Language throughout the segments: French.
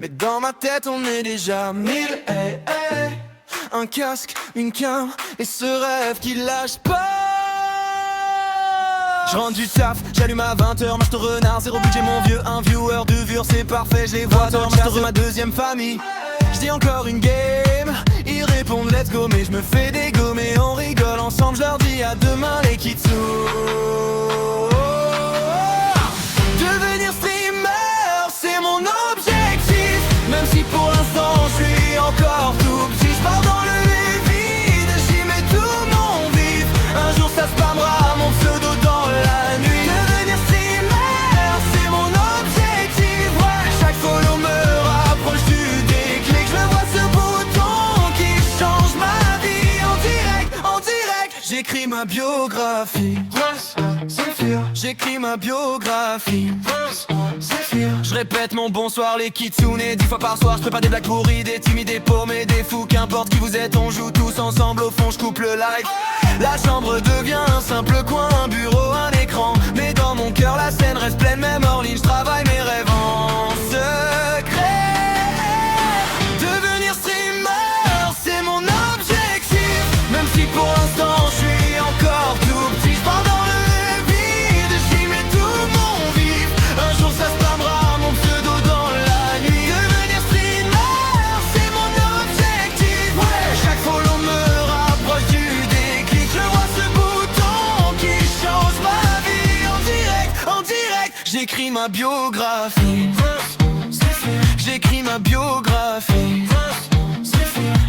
Mais dans ma tête on est déjà 1000, hey, hey. Un casque, une queue et ce rêve qui lâche pas. Je rentre du taf, j'allume à 20h, Master Renard, zéro budget mon vieux, un viewer, deux vues, c'est parfait, je les vois dans le chat, ma deuxième famille. Je dis encore une game, ils répondent let's go, mais je me fais dégommer, on rigole ensemble, je leur dis à demain les kitsous. Devenir streamer, c'est mon objectif, même si pour l'instant je suis encore tout petit, je pars dans le vide, j'y mets tout mon vif, un jour ça spammera mon pseudo dans la nuit. Devenir streamer, c'est mon objectif, ouais. Chaque follow me rapproche du déclic, je vois ce bouton qui change ma vie. En direct, j'écris ma biographie. J'écris ma biographie. Je répète mon bonsoir les kitsune 10 fois par soir, je prépare des blagues pourries, des timides, des paumés, des fous. Qu'importe qui vous êtes, on joue tous ensemble, au fond je coupe le live. La chambre devient un simple coin, un bureau, un écran. Mais dans mon cœur la scène reste pleine, même hors ligne, je travaille mes rêves en secret. Devenir streamer, c'est mon objectif, même si pour l'instant je suis encore tout petit. Je pars dans le vide, j'y mets tout mon vif, un jour ça spammera mon pseudo dans la nuit. Devenir streamer, c'est mon objectif, ouais. Chaque follow me rapproche du déclic, je vois ce bouton qui change ma vie. En direct, j'écris ma biographie. J'écris ma biographie.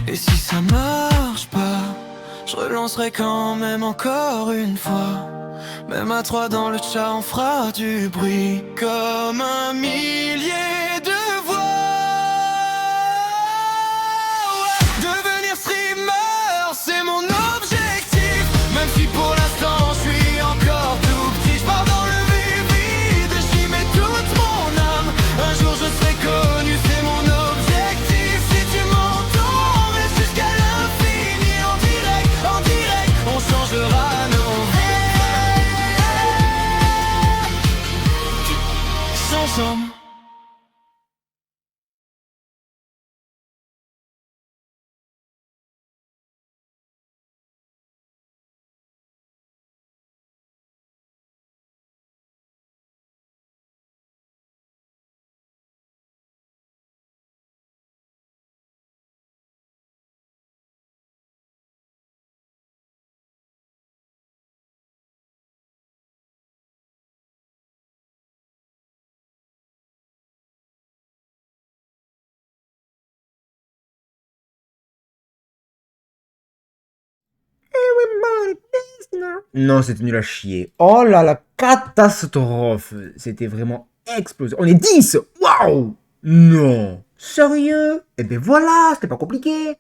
Et si ça marche pas, je relancerai quand même encore une fois. Même à 3 dans le chat on fera du bruit comme un millier de voix, ouais. Devenir streamer, c'est mon objectif, même si pour l'instant je suis encore tout petit. Je pars dans le vide, j'y mets toute mon âme, un jour je serai connu, c'est mon objectif. Si tu m'entends, reste jusqu'à l'infini. En direct, on changera nos ensemble. Non, c'était nul à chier. Oh là, la catastrophe. C'était vraiment explosé. On est 10. Waouh. Non. Sérieux? Eh ben voilà, c'était pas compliqué.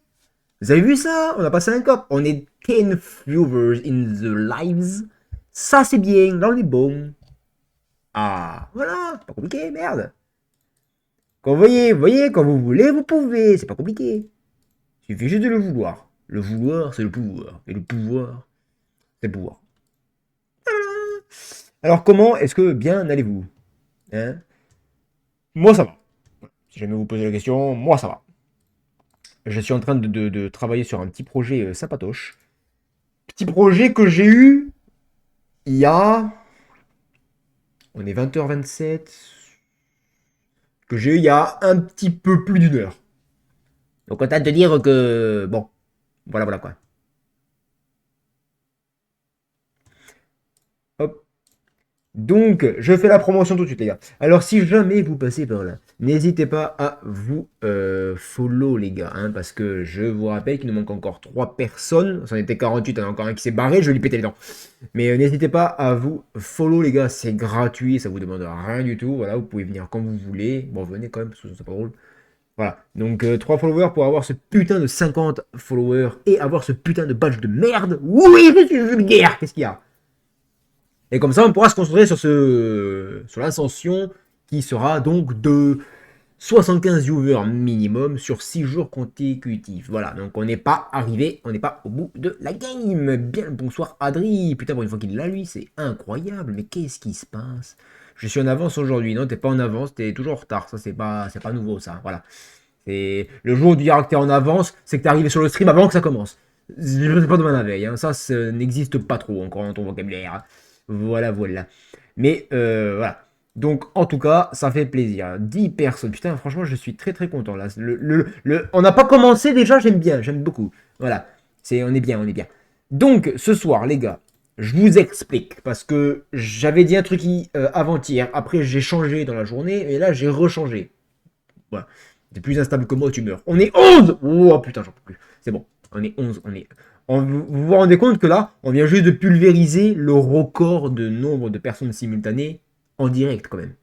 Vous avez vu ça? On a passé un cop. On est 10 viewers in the lives. Ça, c'est bien. Là, on est bon. Ah, voilà. Pas compliqué, merde. Quand vous voyez, quand vous voulez, vous pouvez. C'est pas compliqué. Il suffit juste de le vouloir. Le vouloir, c'est le pouvoir. Et le pouvoir, c'est le pouvoir. Alors, comment est-ce que bien allez-vous, hein? Moi, ça va. Si jamais vous posez la question, moi, ça va. Je suis en train de travailler sur un petit projet sympatoche. Petit projet que j'ai eu il y a... On est 20h27. Que j'ai eu il y a un petit peu plus d'une heure. Donc, autant te dire que... Bon, voilà quoi. Hop. Donc, je fais la promotion tout de suite, les gars. Alors, si jamais vous passez par là, n'hésitez pas à vous follow, les gars. Hein, parce que je vous rappelle qu'il nous manque encore 3 personnes. Ça en était 48, il y en a encore un qui s'est barré. Je vais lui péter les dents. Mais n'hésitez pas à vous follow, les gars. C'est gratuit, ça vous demande rien du tout. Voilà, vous pouvez venir quand vous voulez. Bon, venez quand même, parce que c'est pas drôle. Voilà, donc 3 followers pour avoir ce putain de 50 followers et avoir ce putain de badge de merde. Oui, je suis vulgaire. Qu'est-ce qu'il y a? Et comme ça, on pourra se concentrer sur l'ascension qui sera donc de 75 viewers minimum sur 6 jours consécutifs. Voilà, donc on n'est pas arrivé, on n'est pas au bout de la game. Bien, bonsoir Adri. Putain, pour une fois qu'il l'a lui, c'est incroyable. Mais qu'est-ce qui se passe? je suis en avance aujourd'hui. Non, t'es pas en avance, t'es toujours en retard. Ça, c'est pas nouveau, ça. Voilà. Et le jour où tu diras que t'es en avance, c'est que t'es arrivé sur le stream avant que ça commence. Je sais pas demain la veille. Hein. Ça n'existe pas trop encore dans ton vocabulaire. Voilà, voilà. Mais voilà. Donc, en tout cas, ça fait plaisir. 10 personnes. Putain, franchement, je suis très très content là. On n'a pas commencé déjà, j'aime bien, j'aime beaucoup. Voilà. On est bien, on est bien. Donc, ce soir, les gars, je vous explique. Parce que j'avais dit un truc avant-hier. Après, j'ai changé dans la journée. Et là, j'ai rechangé. Voilà. T'es plus instable que moi, tu meurs. On est 11. Oh putain, j'en peux plus. C'est bon. On est 11. Vous vous rendez compte que là, on vient juste de pulvériser le record de nombre de personnes simultanées en direct quand même.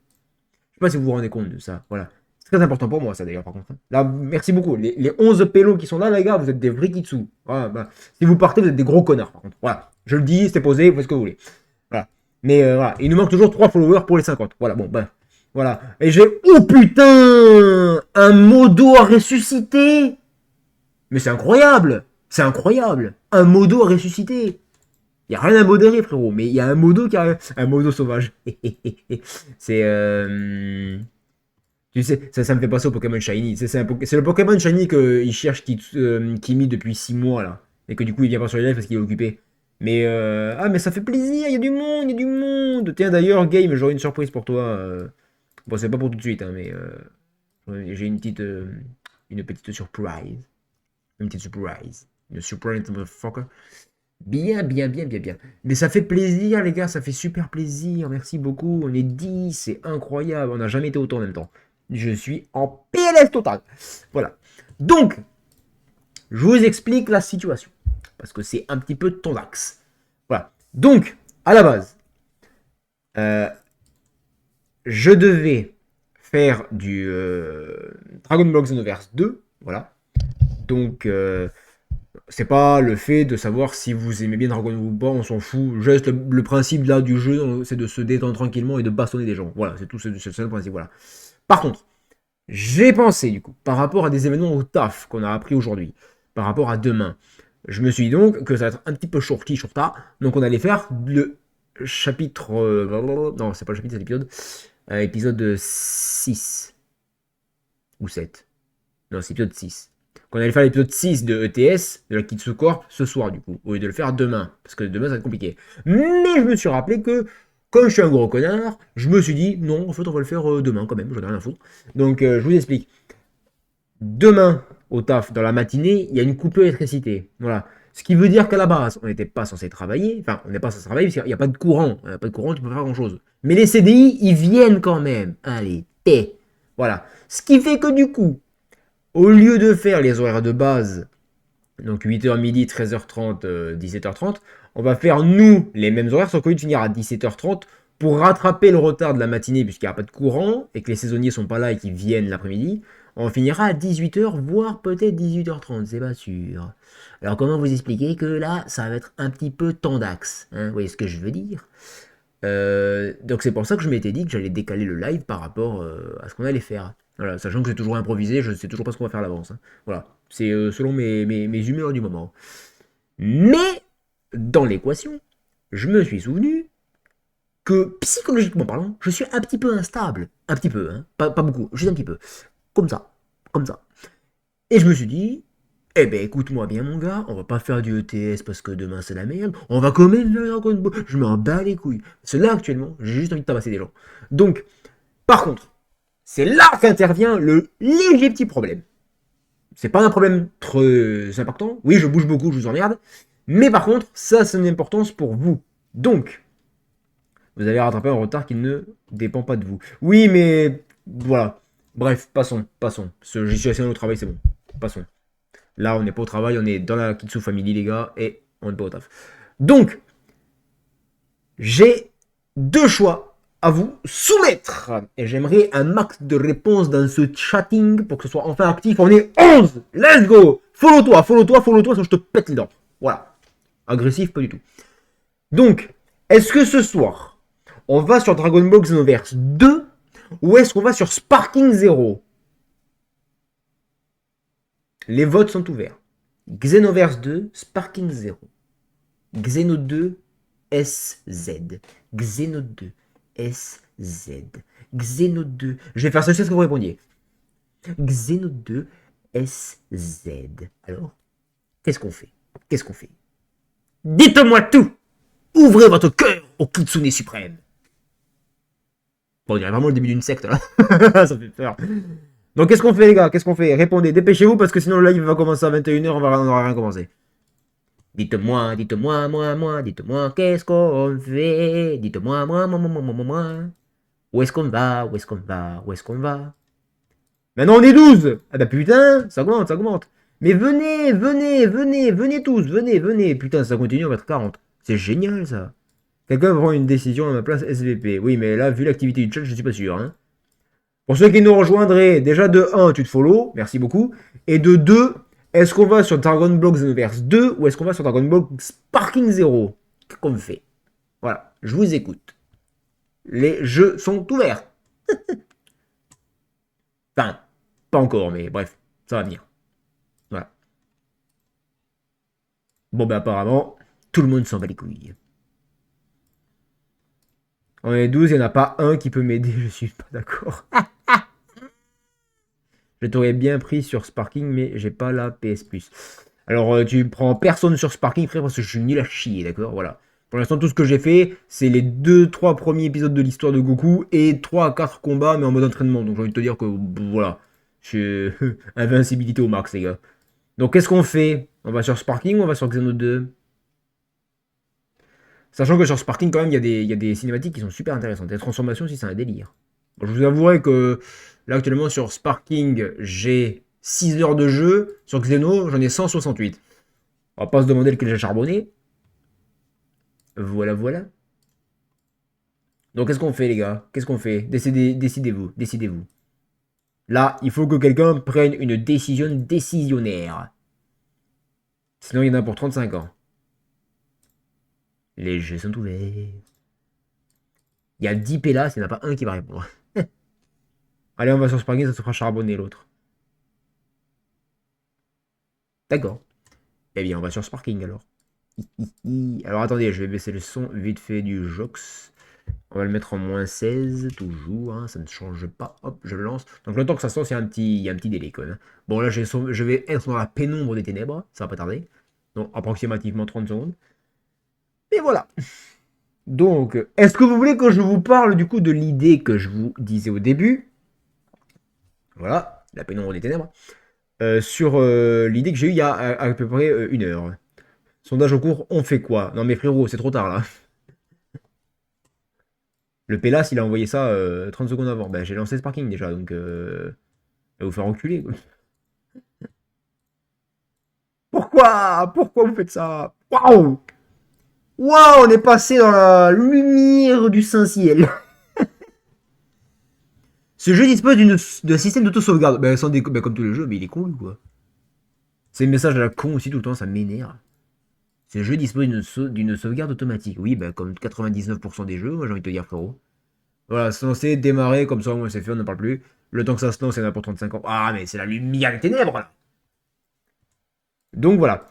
Je sais pas si vous vous rendez compte de ça. Voilà. C'est très important pour moi, ça d'ailleurs, par contre. Là, merci beaucoup. Les 11 pélos qui sont là, les gars, vous êtes des vrais kitsu. Voilà, bah, si vous partez, vous êtes des gros connards, par contre. Voilà. Je le dis, c'est posé, vous faites ce que vous voulez. Voilà. Mais voilà. Il nous manque toujours 3 followers pour les 50. Voilà, bon, ben. Voilà. Et j'ai. Oh putain! Un modo à ressusciter! Mais c'est incroyable! C'est incroyable! Un modo à ressusciter! Il n'y a rien à modérer, frérot, mais il y a un modo qui a un modo sauvage. C'est. Tu sais, ça me fait penser au Pokémon Shiny. C'est le Pokémon Shiny qu'il cherche Kimi depuis 6 mois, là. Et que du coup, il vient pas sur les lives parce qu'il est occupé. Mais, ah, mais ça fait plaisir, il y a du monde, il y a du monde. Tiens, d'ailleurs, Game, j'aurai une surprise pour toi. Bon, c'est pas pour tout de suite, hein, mais j'ai une petite surprise. Une petite surprise. Une surprise, motherfucker. Bien, bien, bien, bien, bien. Mais ça fait plaisir, les gars, ça fait super plaisir. Merci beaucoup. On est 10, c'est incroyable. On n'a jamais été autant en même temps. Je suis en PLS total. Voilà. Donc, je vous explique la situation. Parce que c'est un petit peu ton axe. Voilà. Donc, à la base, je devais faire du Dragon Ball Xenoverse 2. Voilà. Donc, c'est pas le fait de savoir si vous aimez bien Dragon Ball ou pas, on s'en fout. Juste le principe là du jeu, c'est de se détendre tranquillement et de bastonner des gens. Voilà, c'est tout, c'est le principe. Voilà. Par contre, j'ai pensé du coup, par rapport à des événements au taf qu'on a appris aujourd'hui, par rapport à demain, je me suis dit donc que ça va être un petit peu shorta. Donc on allait faire le chapitre. Non, c'est pas le chapitre, c'est l'épisode. Épisode 6 ou 7. Non, c'est l'épisode 6. Qu'on allait faire l'épisode 6 de ETS, de la Kitsu Corp, ce soir du coup, au lieu de le faire demain, parce que demain ça va être compliqué. Mais je me suis rappelé que, comme je suis un gros connard, je me suis dit, non, en fait on va le faire demain quand même, j'en ai rien à foutre. Donc je vous explique. Demain, au taf, dans la matinée, il y a une coupure d'électricité. Voilà. Ce qui veut dire qu'à la base, on n'était pas censé travailler, enfin on n'est pas censé travailler parce qu'il n'y a pas de courant. Il n'y a pas de courant, tu peux pas faire grand chose. Mais les CDI, ils viennent quand même. Allez, t'es. Voilà. Ce qui fait que du coup, au lieu de faire les horaires de base, donc 8h midi, 13h30, 17h30, on va faire nous les mêmes horaires, sauf qu'au lieu de finir à 17h30, pour rattraper le retard de la matinée, puisqu'il n'y a pas de courant, et que les saisonniers sont pas là et qu'ils viennent l'après-midi, on finira à 18h, voire peut-être 18h30, c'est pas sûr. Alors comment vous expliquer que là, ça va être un petit peu tendax, hein, vous voyez ce que je veux dire? Donc c'est pour ça que je m'étais dit que j'allais décaler le live par rapport à ce qu'on allait faire. Voilà, sachant que c'est toujours improvisé, je ne sais toujours pas ce qu'on va faire à l'avance. Hein. Voilà, c'est selon mes humeurs du moment. Mais, dans l'équation, je me suis souvenu que, psychologiquement parlant, je suis un petit peu instable. Un petit peu, hein. Pas beaucoup, juste un petit peu. Comme ça, comme ça. Et je me suis dit, eh ben écoute-moi bien mon gars, on va pas faire du ETS parce que demain c'est la merde, on va quand même faire Dragon Ball. Je m'en bats les couilles. C'est là actuellement, j'ai juste envie de tabasser des gens. Donc, par contre, c'est là qu'intervient le léger petit problème. C'est pas un problème très important. Oui, je bouge beaucoup, je vous emmerde. Mais par contre, ça, c'est une importance pour vous. Donc, vous avez rattrapé un retard qui ne dépend pas de vous. Oui, mais voilà. Bref, passons. J'y suis assez au travail, c'est bon. Passons. Là, on n'est pas au travail, on est dans la Kitsu Family, les gars, et on n'est pas au taf. Donc, j'ai deux choix à vous soumettre. Et j'aimerais un max de réponses dans ce chatting pour que ce soit enfin actif. On est 11. Let's go. Follow-toi, sinon je te pète les dents. Voilà. Agressif, pas du tout. Donc, est-ce que ce soir, on va sur Dragon Ball Xenoverse 2 ou est-ce qu'on va sur Sparking 0? Les votes sont ouverts. Xenoverse 2, Sparking 0. Xeno 2, SZ. Xeno 2, SZ. Xeno 2. Je vais faire ça jusqu'à ce que vous répondiez. Xeno 2 SZ. Alors, qu'est-ce qu'on fait? Qu'est-ce qu'on fait? Dites-moi tout! Ouvrez votre cœur au Kitsune suprême. Bon, on dirait vraiment le début d'une secte, là. Ça fait peur. Donc, qu'est-ce qu'on fait, les gars? Qu'est-ce qu'on fait? Répondez, dépêchez-vous, parce que sinon le live va commencer à 21h, on n'aura rien commencé. Dites-moi, dites-moi, moi, dites-moi, qu'est-ce qu'on fait? Dites-moi, moi. Où est-ce qu'on va? Où est-ce qu'on va? Où est-ce qu'on va? Maintenant, on est 12! Ah bah putain, ça augmente, ça augmente. Mais venez, venez, venez, venez tous, venez, venez. Putain, ça continue, on va être 40. C'est génial, ça. Quelqu'un prend une décision à ma place SVP. Oui, mais là, vu l'activité du chat, je suis pas sûr. Hein. Pour ceux qui nous rejoindraient, déjà de 1, tu te follow, merci beaucoup. Et de 2, est-ce qu'on va sur Dragon Ball Xenoverse 2 ou est-ce qu'on va sur Dragon Ball Sparking 0? Qu'est-ce qu'on fait? Voilà, je vous écoute. Les jeux sont ouverts. Enfin, pas encore, mais bref, ça va venir. Voilà. Bon, ben apparemment, tout le monde s'en bat les couilles. On est 12, il n'y en a pas un qui peut m'aider, je suis pas d'accord. Je t'aurais bien pris sur Sparking, mais j'ai pas la PS Plus. Alors, tu prends personne sur Sparking, frère, parce que je suis nul à chier, d'accord? Voilà. Pour l'instant, tout ce que j'ai fait, c'est les 2-3 premiers épisodes de l'histoire de Goku et 3 à 4 combats, mais en mode entraînement. Donc, j'ai envie de te dire que, voilà. Je suis invincibilité au max, les gars. Donc, qu'est-ce qu'on fait? On va sur Sparking ou on va sur Xeno 2? Sachant que sur Sparking, quand même, il y a des cinématiques qui sont super intéressantes. Les transformations aussi, c'est un délire. Bon, je vous avouerai que là, actuellement, sur Sparking, j'ai 6 heures de jeu. Sur Xeno, j'en ai 168. On va pas se demander lequel j'ai charbonné. Voilà, voilà. Donc, qu'est-ce qu'on fait, les gars? Qu'est-ce qu'on fait? Décidez-vous. Décidez-vous. Là, il faut que quelqu'un prenne une décision décisionnaire. Sinon, il y en a pour 35 ans. Les jeux sont ouverts. Il y a 10 pélas, il n'y en a pas un qui va répondre. Allez, on va sur Sparking, ça se fera charbonner l'autre. D'accord. Eh bien, on va sur Sparking alors. Alors attendez, je vais baisser le son vite fait du Jox. On va le mettre en -16, toujours, hein, ça ne change pas. Hop, je le lance. Donc le temps que ça sorte, il y a un petit délai quand même. Bon là, je vais être dans la pénombre des ténèbres, ça va pas tarder. Donc approximativement 30 secondes. Et voilà. Donc, est-ce que vous voulez que je vous parle du coup de l'idée que je vous disais au début? Voilà, la pénombre des ténèbres. Sur l'idée que j'ai eue il y a à peu près 1 heure. Sondage en cours, on fait quoi? Non mais frérot, c'est trop tard là. Le Pélas, il a envoyé ça 30 secondes avant. Ben, j'ai lancé Sparking déjà, donc va vous faire enculer. Quoi. Pourquoi? Pourquoi vous faites ça? Waouh! Waouh, on est passé dans la lumière du Saint-Ciel. Ce jeu dispose d'un système d'auto-sauvegarde. Ben, ben, comme tous les jeux, mais il est con, lui, quoi. C'est le message à la con aussi tout le temps, ça m'énerve. Ce jeu dispose d'une sauvegarde automatique. Oui, ben, comme 99% des jeux, moi j'ai envie de te dire, frérot. Voilà, c'est censé démarrer, comme ça, moi c'est fait, on n'en parle plus. Le temps que ça se lance, il y en a pour 35 ans. Ah, mais c'est la lumière des ténèbres, là. Donc voilà.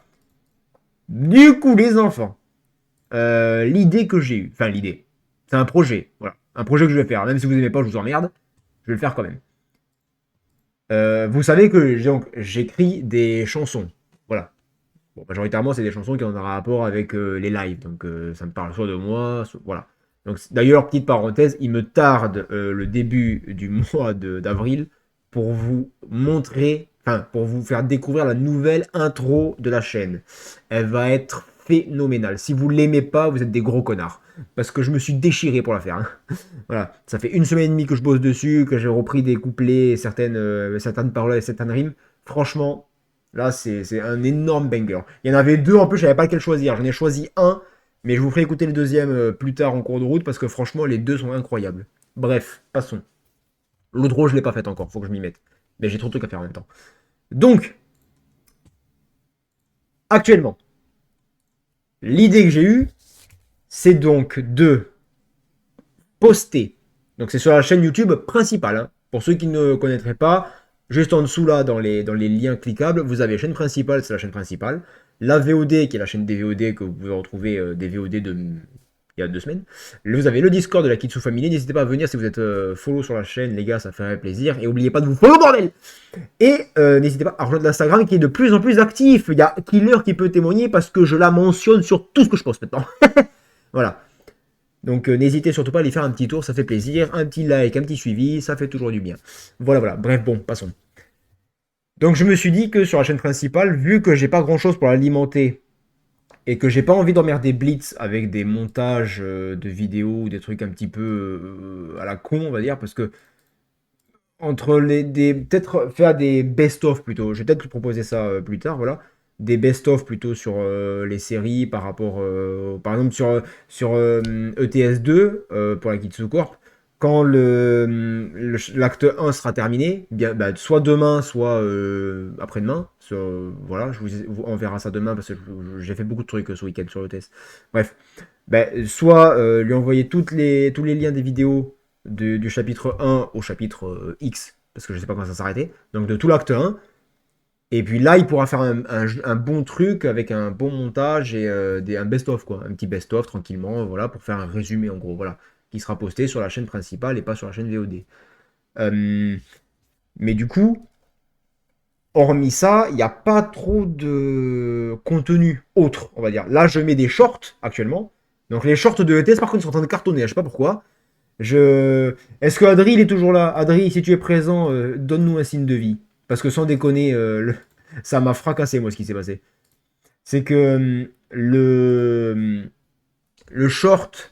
Du coup, les enfants, l'idée que j'ai eue, enfin l'idée, c'est un projet, voilà. Un projet que je vais faire. Même si vous aimez pas, je vous emmerde, je vais le faire quand même. Vous savez que j'écris des chansons, voilà. Bon, majoritairement, c'est des chansons qui ont un rapport avec les lives, donc ça me parle soit de moi, voilà. Donc d'ailleurs, petite parenthèse, il me tarde le début du mois d'avril pour vous montrer, enfin pour vous faire découvrir la nouvelle intro de la chaîne. Elle va être phénoménale. Si vous l'aimez pas, vous êtes des gros connards. Parce que je me suis déchiré pour la faire. Hein. Voilà, ça fait 1 semaine et demie que je bosse dessus, que j'ai repris des couplets, certaines paroles et certaines rimes. Franchement, là c'est un énorme banger. Il y en avait 2 en plus, je savais pas lequel choisir. J'en ai choisi un. Mais je vous ferai écouter le deuxième plus tard en cours de route parce que franchement, les 2 sont incroyables. Bref, passons. L'outro, je l'ai pas fait encore, faut que je m'y mette. Mais j'ai trop de trucs à faire en même temps. Donc, actuellement, l'idée que j'ai eue, c'est donc de poster. Donc, c'est sur la chaîne YouTube principale. Hein. Pour ceux qui ne connaîtraient pas, juste en dessous là, dans les liens cliquables, vous avez la chaîne principale, c'est la chaîne principale. La VOD, qui est la chaîne des VOD, que vous pouvez retrouver des VOD de il y a 2 semaines. Vous avez le Discord de la Kitsu Family. N'hésitez pas à venir si vous êtes follow sur la chaîne, les gars, ça ferait plaisir. Et n'oubliez pas de vous follow, bordel! Et n'hésitez pas à rejoindre l'Instagram qui est de plus en plus actif. Il y a Killer qui peut témoigner parce que je la mentionne sur tout ce que je poste maintenant. Voilà. Donc n'hésitez surtout pas à aller faire un petit tour, ça fait plaisir. Un petit like, un petit suivi, ça fait toujours du bien. Voilà, voilà. Bref, bon, passons. Donc je me suis dit que sur la chaîne principale, vu que j'ai pas grand chose pour l'alimenter et que j'ai pas envie d'emmerder Blitz avec des montages de vidéos ou des trucs un petit peu à la con, on va dire, parce que entre peut-être faire des best-of plutôt, je vais peut-être proposer ça plus tard, voilà, des best-of plutôt sur les séries par rapport, par exemple sur ETS2 pour la Kitsu Corp, quand l'acte 1 sera terminé, bien, bah, soit demain, soit après-demain. Voilà, on verra ça demain parce que j'ai fait beaucoup de trucs ce week-end sur ETS. Bref, bah, soit lui envoyer tous les liens des vidéos du chapitre 1 au chapitre X, parce que je sais pas quand ça s'arrêter, donc de tout l'acte 1. Et puis là, il pourra faire un bon truc avec un bon montage et un best-of, quoi. Un petit best-of tranquillement, voilà, pour faire un résumé en gros, voilà. Qui sera posté sur la chaîne principale et pas sur la chaîne VOD. Mais du coup, hormis ça, il n'y a pas trop de contenu autre, on va dire. Là, je mets des shorts actuellement. Donc les shorts de ETS, par contre, ils sont en train de cartonner, je sais pas pourquoi. Est-ce que Adri, il est toujours là? Adri, si tu es présent, donne-nous un signe de vie. Parce que sans déconner, ça m'a fracassé, moi, ce qui s'est passé. C'est que le short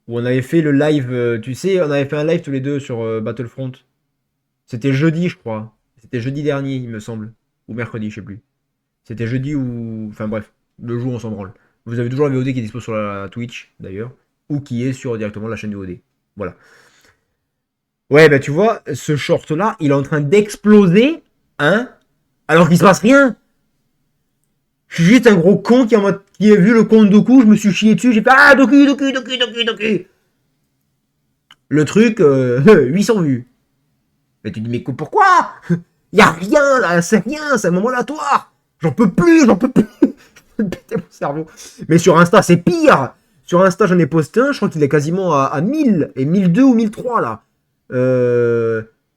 où on avait fait le live, tu sais, on avait fait un live tous les deux sur Battlefront. C'était jeudi, je crois. C'était jeudi dernier, il me semble. Ou mercredi, je sais plus. C'était jeudi ou... Enfin bref, le jour, on s'en branle. Vous avez toujours la VOD qui est dispo sur la Twitch, d'ailleurs. Ou qui est sur directement la chaîne VOD. Voilà. Ouais, bah tu vois, ce short-là, il est en train d'exploser, hein, alors qu'il se passe rien. Je suis juste un gros con qui a vu le compte Doku, je me suis chié dessus, j'ai fait ah Doku, Doku, Doku, Doku, Doku. Le truc, 800 vues. Mais tu te dis mais pourquoi? Y a rien là, c'est rien, c'est un moment aléatoire. J'en peux plus, j'en peux plus. Je vais péter mon cerveau. Mais sur Insta, c'est pire. Sur Insta, j'en ai posté un, je crois qu'il est quasiment à 1000 et 1002 ou 1003 là.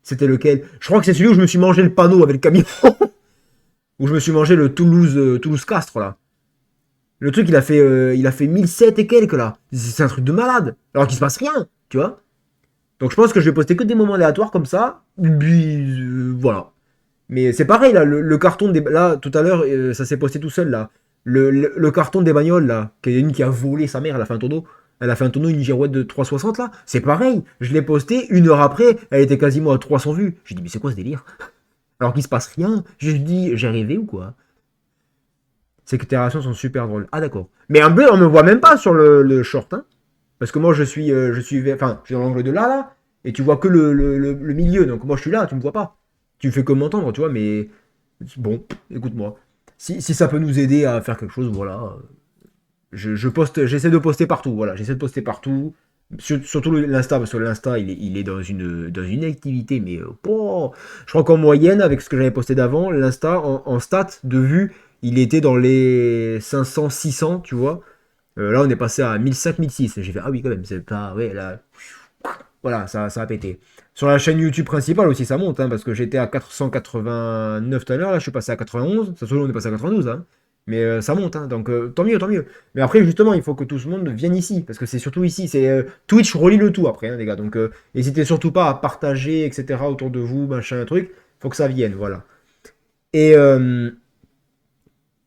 C'était lequel? Je crois que c'est celui où je me suis mangé le panneau avec le camion. Où je me suis mangé le Toulouse-Castres là. Le truc, il a fait 1007 et quelques là. C'est un truc de malade. Alors qu'il se passe rien, tu vois. Donc je pense que je vais poster que des moments aléatoires comme ça. Puis voilà. Mais c'est pareil là, le carton des... Là, tout à l'heure, ça s'est posté tout seul là. Le carton des bagnoles là, qu'il y a une qui a volé sa mère, elle a fait un tonneau. Elle a fait un tonneau, une girouette de 360 là. C'est pareil. Je l'ai posté, 1 heure après, elle était quasiment à 300 vues. J'ai dit, mais c'est quoi ce délire? Alors qu'il se passe rien. J'ai dit, j'ai rêvé ou quoi? Ces réactions sont super drôles. Ah d'accord. Mais en bleu, on me voit même pas sur le short, hein. Parce que moi, je suis enfin, je suis dans l'angle de là, et tu vois que le milieu. Donc moi, je suis là, tu me vois pas. Tu fais que m'entendre, tu vois, mais bon, écoute-moi. Si ça peut nous aider à faire quelque chose, voilà. J'essaie de poster partout, voilà. J'essaie de poster partout. Surtout l'Insta, parce que l'Insta, il est dans une activité, mais je crois qu'en moyenne, avec ce que j'avais posté d'avant, l'Insta, en stats de vues, il était dans les 500, 600, tu vois. Là, on est passé à 1005, 1006. Et j'ai fait, ah oui, quand même, c'est pas. Ouais, là. Voilà, ça a pété. Sur la chaîne YouTube principale aussi, ça monte, hein, parce que j'étais à 489 tout à l'heure, là, je suis passé à 91. Ça se trouve, on est passé à 92, hein. Mais ça monte, hein, donc tant mieux, tant mieux. Mais après, justement, il faut que tout le monde vienne ici, parce que c'est surtout ici. C'est Twitch relie le tout après, hein, les gars. Donc, n'hésitez surtout pas à partager, etc. autour de vous, machin, un truc. Faut que ça vienne, voilà. Et.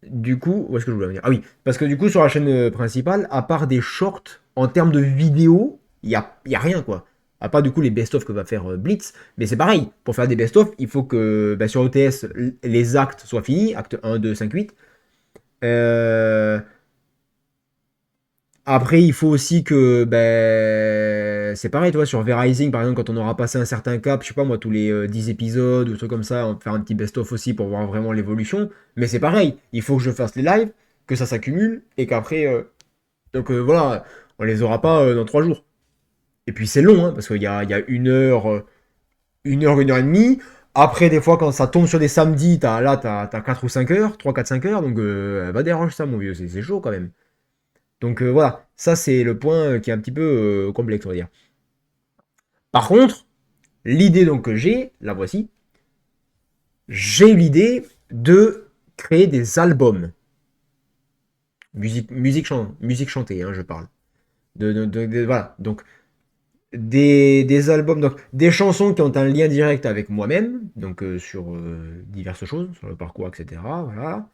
Du coup, où est-ce que je voulais en venir? Ah oui, parce que du coup, sur la chaîne principale, à part des shorts, en termes de vidéos, y a rien, quoi. À part du coup les best-of que va faire Blitz. Mais c'est pareil, pour faire des best-of, il faut que bah, sur OTS, les actes soient finis, acte 1, 2, 5, 8. Après, il faut aussi que, ben, c'est pareil, tu vois, sur V-Rising, par exemple, quand on aura passé un certain cap, je sais pas moi, tous les 10 épisodes ou trucs comme ça, on va faire un petit best-of aussi pour voir vraiment l'évolution. Mais c'est pareil, il faut que je fasse les lives, que ça s'accumule, et qu'après, donc voilà, on les aura pas dans 3 jours. Et puis c'est long, hein, parce qu'il y a 1 heure, 1 heure, 1 heure et demie. Après, des fois, quand ça tombe sur des samedis, t'as 4 ou 5 heures, 3, 4, 5 heures, donc va déranger ça, mon vieux, c'est chaud quand même. Donc voilà, ça c'est le point qui est un petit peu complexe, on va dire. Par contre, l'idée donc que j'ai, la voici, j'ai eu l'idée de créer des albums. Musique chantée, hein, je parle. Voilà, donc des albums, donc des chansons qui ont un lien direct avec moi-même, donc sur diverses choses, sur le parcours, etc. Voilà.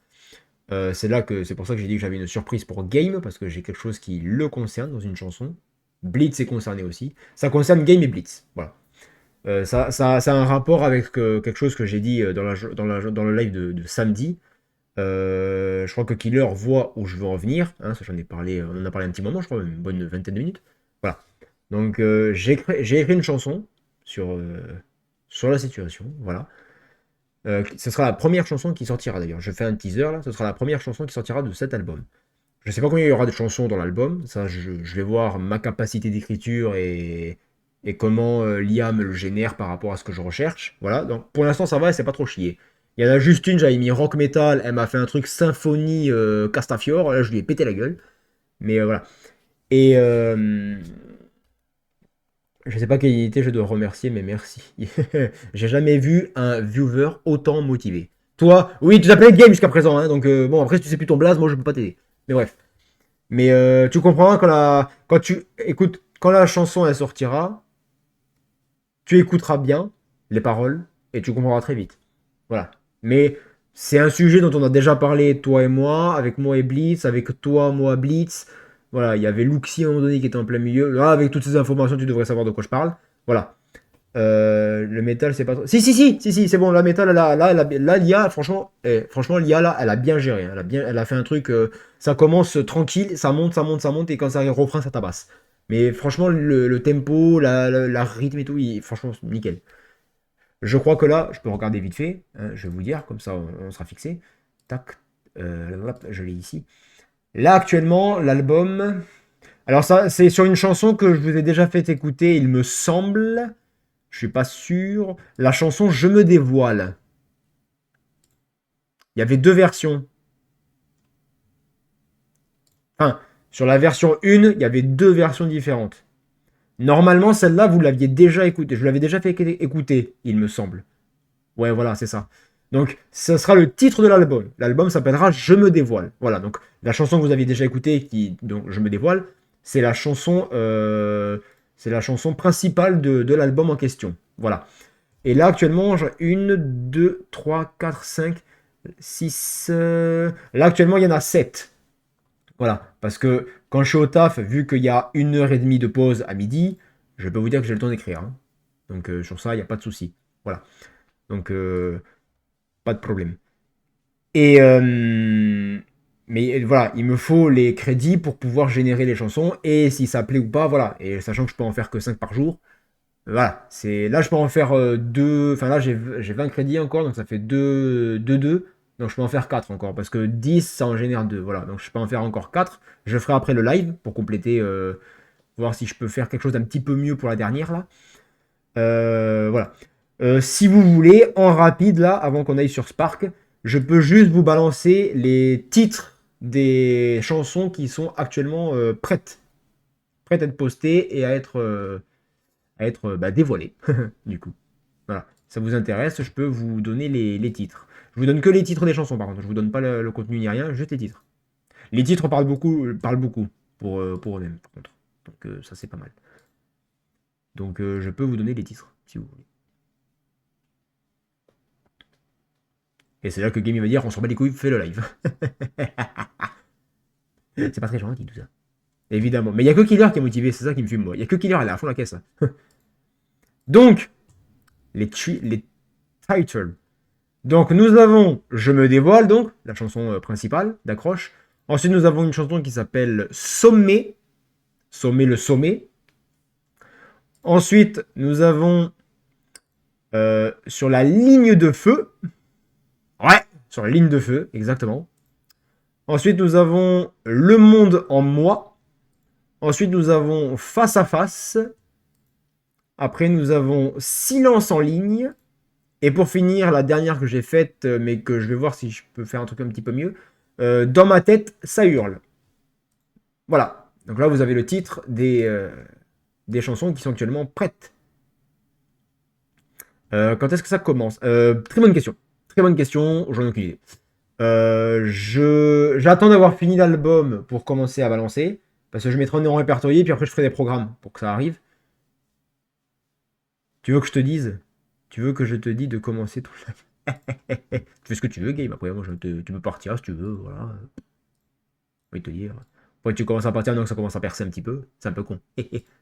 C'est pour ça que j'ai dit que j'avais une surprise pour Game, parce que j'ai quelque chose qui le concerne dans une chanson. Blitz est concerné aussi. Ça concerne Game et Blitz. Voilà. Ça a un rapport avec quelque chose que j'ai dit dans le live de samedi. Je crois que Killer voit où je veux en venir. Hein, ça, j'en ai parlé, on en a parlé un petit moment, je crois, une bonne vingtaine de minutes. Voilà. Donc j'ai écrit une chanson sur, euh, sur la situation. Voilà. Ce sera la première chanson qui sortira d'ailleurs. Je fais un teaser là. Ce sera la première chanson qui sortira de cet album. Je sais pas combien il y aura de chansons dans l'album. Ça, je vais voir ma capacité d'écriture et comment l'IA me le génère par rapport à ce que je recherche. Voilà. Donc pour l'instant, ça va et c'est pas trop chier. Il y en a juste une, j'avais mis rock metal. Elle m'a fait un truc symphonie Castafiore. Là, je lui ai pété la gueule. Mais voilà. Et je sais pas quelle unité je dois remercier, mais merci. J'ai jamais vu un viewer autant motivé. Toi, oui, tu t'appelais Game jusqu'à présent, hein, donc bon, après, si tu sais plus ton blaze, moi je peux pas t'aider. Mais bref. Mais tu comprendras quand tu écoutes, quand la chanson elle sortira, tu écouteras bien les paroles et tu comprendras très vite. Voilà. Mais c'est un sujet dont on a déjà parlé, toi et moi, avec moi et Blitz, avec toi, moi, Blitz. Voilà, il y avait Luxi à un moment donné qui était en plein milieu. Là, avec toutes ces informations, tu devrais savoir de quoi je parle. Voilà. Le métal, c'est pas trop. Si, c'est bon. La métal, là, l'IA, franchement, l'IA, là, elle a bien géré. Hein. Elle a fait un truc. Ça commence tranquille, ça monte, et quand ça reprend, ça tabasse. Mais franchement, le tempo, la rythme et tout, franchement, c'est nickel. Je crois que là, je peux regarder vite fait. Hein, je vais vous dire, comme ça, on sera fixé. Tac. Hop, je l'ai ici. Là, actuellement, l'album. Alors, ça, c'est sur une chanson que je vous ai déjà fait écouter, il me semble. Je suis pas sûr. La chanson Je me dévoile. Il y avait deux versions. Enfin, sur la version 1, il y avait deux versions différentes. Normalement, celle-là, vous l'aviez déjà écoutée. Je l'avais déjà fait écouter, il me semble. Ouais, voilà, c'est ça. Donc, ce sera le titre de l'album. L'album s'appellera Je me dévoile. Voilà, donc la chanson que vous aviez déjà écoutée, donc Je me dévoile, c'est la chanson principale de l'album en question. Voilà. Et là, actuellement, j'ai 1, 2, 3, 4, 5, 6. Là, actuellement, il y en a 7. Voilà. Parce que quand je suis au taf, vu qu'il y a 1 heure et demie de pause à midi, je peux vous dire que j'ai le temps d'écrire. Hein. Donc, sur ça, il n'y a pas de souci. Voilà. Donc, pas de problème. Et. Mais voilà, il me faut les crédits pour pouvoir générer les chansons. Et si ça plaît ou pas, voilà. Et sachant que je peux en faire que 5 par jour, voilà, là je peux en faire 2, enfin là j'ai 20 crédits encore, donc ça fait 2. Donc je peux en faire 4 encore, parce que 10 ça en génère 2, voilà, donc je peux en faire encore 4. Je ferai après le live pour compléter, voir si je peux faire quelque chose d'un petit peu mieux pour la dernière là. Voilà. Si vous voulez, en rapide là, avant qu'on aille sur Spark, je peux juste vous balancer les titres des chansons qui sont actuellement prêtes à être postées et à être dévoilé, du coup. Voilà. Ça vous intéresse, je peux vous donner les titres. Je vous donne que les titres des chansons, par contre. Je vous donne pas le contenu ni rien, juste les titres. Les titres parlent beaucoup pour eux-mêmes, par contre. Donc ça, c'est pas mal. Donc je peux vous donner les titres, si vous voulez. Et c'est là que Gaming va dire, on s'en bat les couilles, fais le live. C'est pas très gentil, tout ça. Évidemment. Mais il y a que Killer qui est motivé, c'est ça qui me fume, moi. Il y a que Killer, elle est à fond la caisse. Donc, les titles. Donc nous avons Je me dévoile, donc la chanson principale d'accroche. Ensuite nous avons une chanson qui s'appelle Sommet. Sommet le sommet. Ensuite nous avons Sur la ligne de feu. Ouais, sur la ligne de feu, exactement. Ensuite nous avons Le monde en moi. Ensuite nous avons Face à face. Après nous avons Silence en ligne. Et pour finir, la dernière que j'ai faite, mais que je vais voir si je peux faire un truc un petit peu mieux, dans ma tête, ça hurle. Voilà. Donc là, vous avez le titre des chansons qui sont actuellement prêtes. Quand est-ce que ça commence? Très bonne question. Très bonne question, j'en ai aucune idée. J'attends d'avoir fini l'album pour commencer à balancer. Parce que je mettrai en répertorié, puis après je ferai des programmes pour que ça arrive. Tu veux que je te dise? Tu veux que je te dise de commencer tout ça? Tu fais ce que tu veux, Game. Après, moi, tu peux partir si tu veux. Voilà. Je vais te dire. Après, tu commences à partir, donc ça commence à percer un petit peu. C'est un peu con.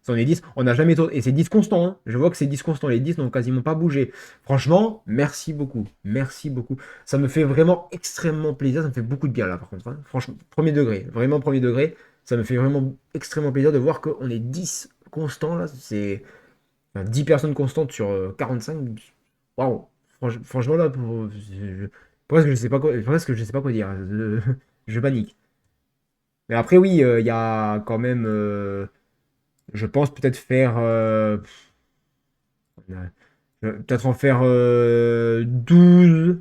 Ça, on est 10. On n'a jamais trop. Et c'est 10 constants. Hein. Je vois que c'est 10 constants. Les 10 n'ont quasiment pas bougé. Franchement, merci beaucoup. Merci beaucoup. Ça me fait vraiment extrêmement plaisir. Ça me fait beaucoup de bien, là, par contre. Hein. Franchement, premier degré. Vraiment premier degré. Ça me fait vraiment extrêmement plaisir de voir qu'on est 10 constants, là. C'est. Enfin, 10 personnes constantes sur 45. Waouh! Franchement, là, presque je sais pas quoi, presque je sais pas quoi dire. Je panique. Mais après, oui, il y a quand même. Je pense peut-être faire. Peut-être en faire 12,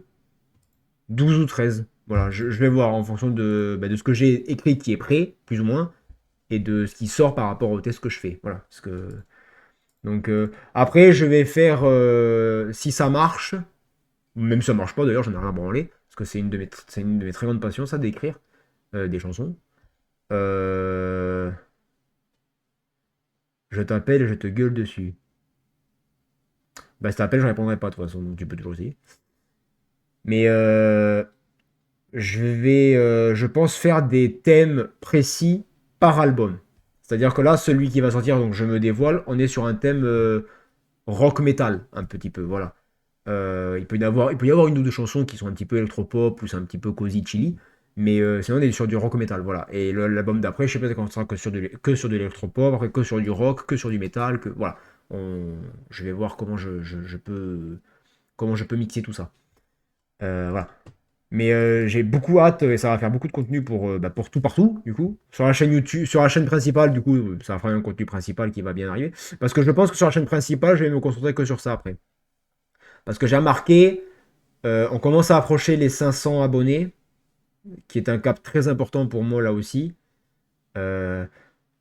12 ou 13. Voilà, je vais voir en fonction de ce que j'ai écrit qui est prêt, plus ou moins, et de ce qui sort par rapport au test que je fais. Voilà. Donc, après, je vais faire. Si ça marche. Même si ça marche pas, d'ailleurs, j'en ai rien à branler. Parce que c'est une de mes très grandes passions, ça, d'écrire des chansons. Euh, je t'appelle et je te gueule dessus. Bah, si t'appelles, je répondrai pas de toute façon, donc tu peux toujours essayer. Mais je pense faire des thèmes précis par album. C'est-à-dire que là, celui qui va sortir, donc je me dévoile, on est sur un thème rock metal, un petit peu, voilà. Il peut y avoir une ou deux chansons qui sont un petit peu électropop ou c'est un petit peu cozy chili, mais sinon on est sur du rock metal, voilà. Et l'album d'après, je sais pas quand on sera que sur de l'électropop, après que sur du rock, que sur du métal, que voilà. Je vais voir comment je peux mixer tout ça. Voilà. Mais j'ai beaucoup hâte et ça va faire beaucoup de contenu pour tout partout, du coup. Sur la chaîne YouTube, sur la chaîne principale, du coup, ça fera un contenu principal qui va bien arriver. Parce que je pense que sur la chaîne principale, je vais me concentrer que sur ça après. Parce que j'ai remarqué, on commence à approcher les 500 abonnés, qui est un cap très important pour moi là aussi. Euh,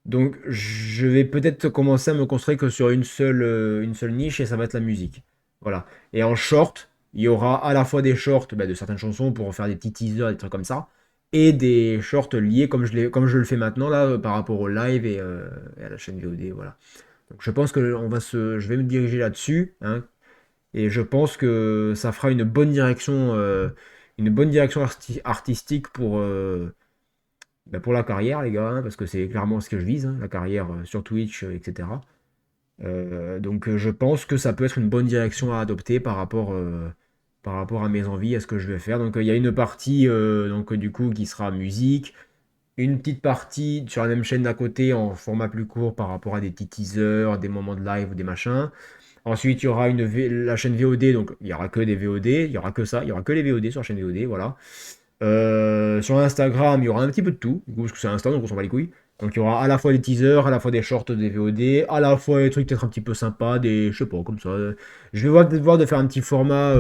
donc je vais peut-être commencer à me concentrer que sur une seule niche et ça va être la musique. Voilà. Et en short, il y aura à la fois des shorts de certaines chansons pour faire des petits teasers, des trucs comme ça, et des shorts liés comme je le fais maintenant là par rapport au live et à la chaîne VOD. Voilà. Donc je pense que je vais me diriger là-dessus, hein. Et je pense que ça fera une bonne direction artistique pour la carrière, les gars, hein, parce que c'est clairement ce que je vise, hein, la carrière sur Twitch, etc. Donc je pense que ça peut être une bonne direction à adopter par rapport à mes envies, à ce que je vais faire. Donc il y a une partie donc, du coup qui sera musique, une petite partie sur la même chaîne d'à côté en format plus court par rapport à des petits teasers, des moments de live ou des machins. Ensuite, il y aura la chaîne VOD, donc il n'y aura que des VOD, il n'y aura que ça, il n'y aura que les VOD sur la chaîne VOD, voilà. Sur Instagram, il y aura un petit peu de tout, du coup, parce que c'est Insta, donc on s'en bat les couilles. Donc il y aura à la fois des teasers, à la fois des shorts des VOD, à la fois des trucs peut-être un petit peu sympas, je sais pas, comme ça. Je vais voir de faire un petit format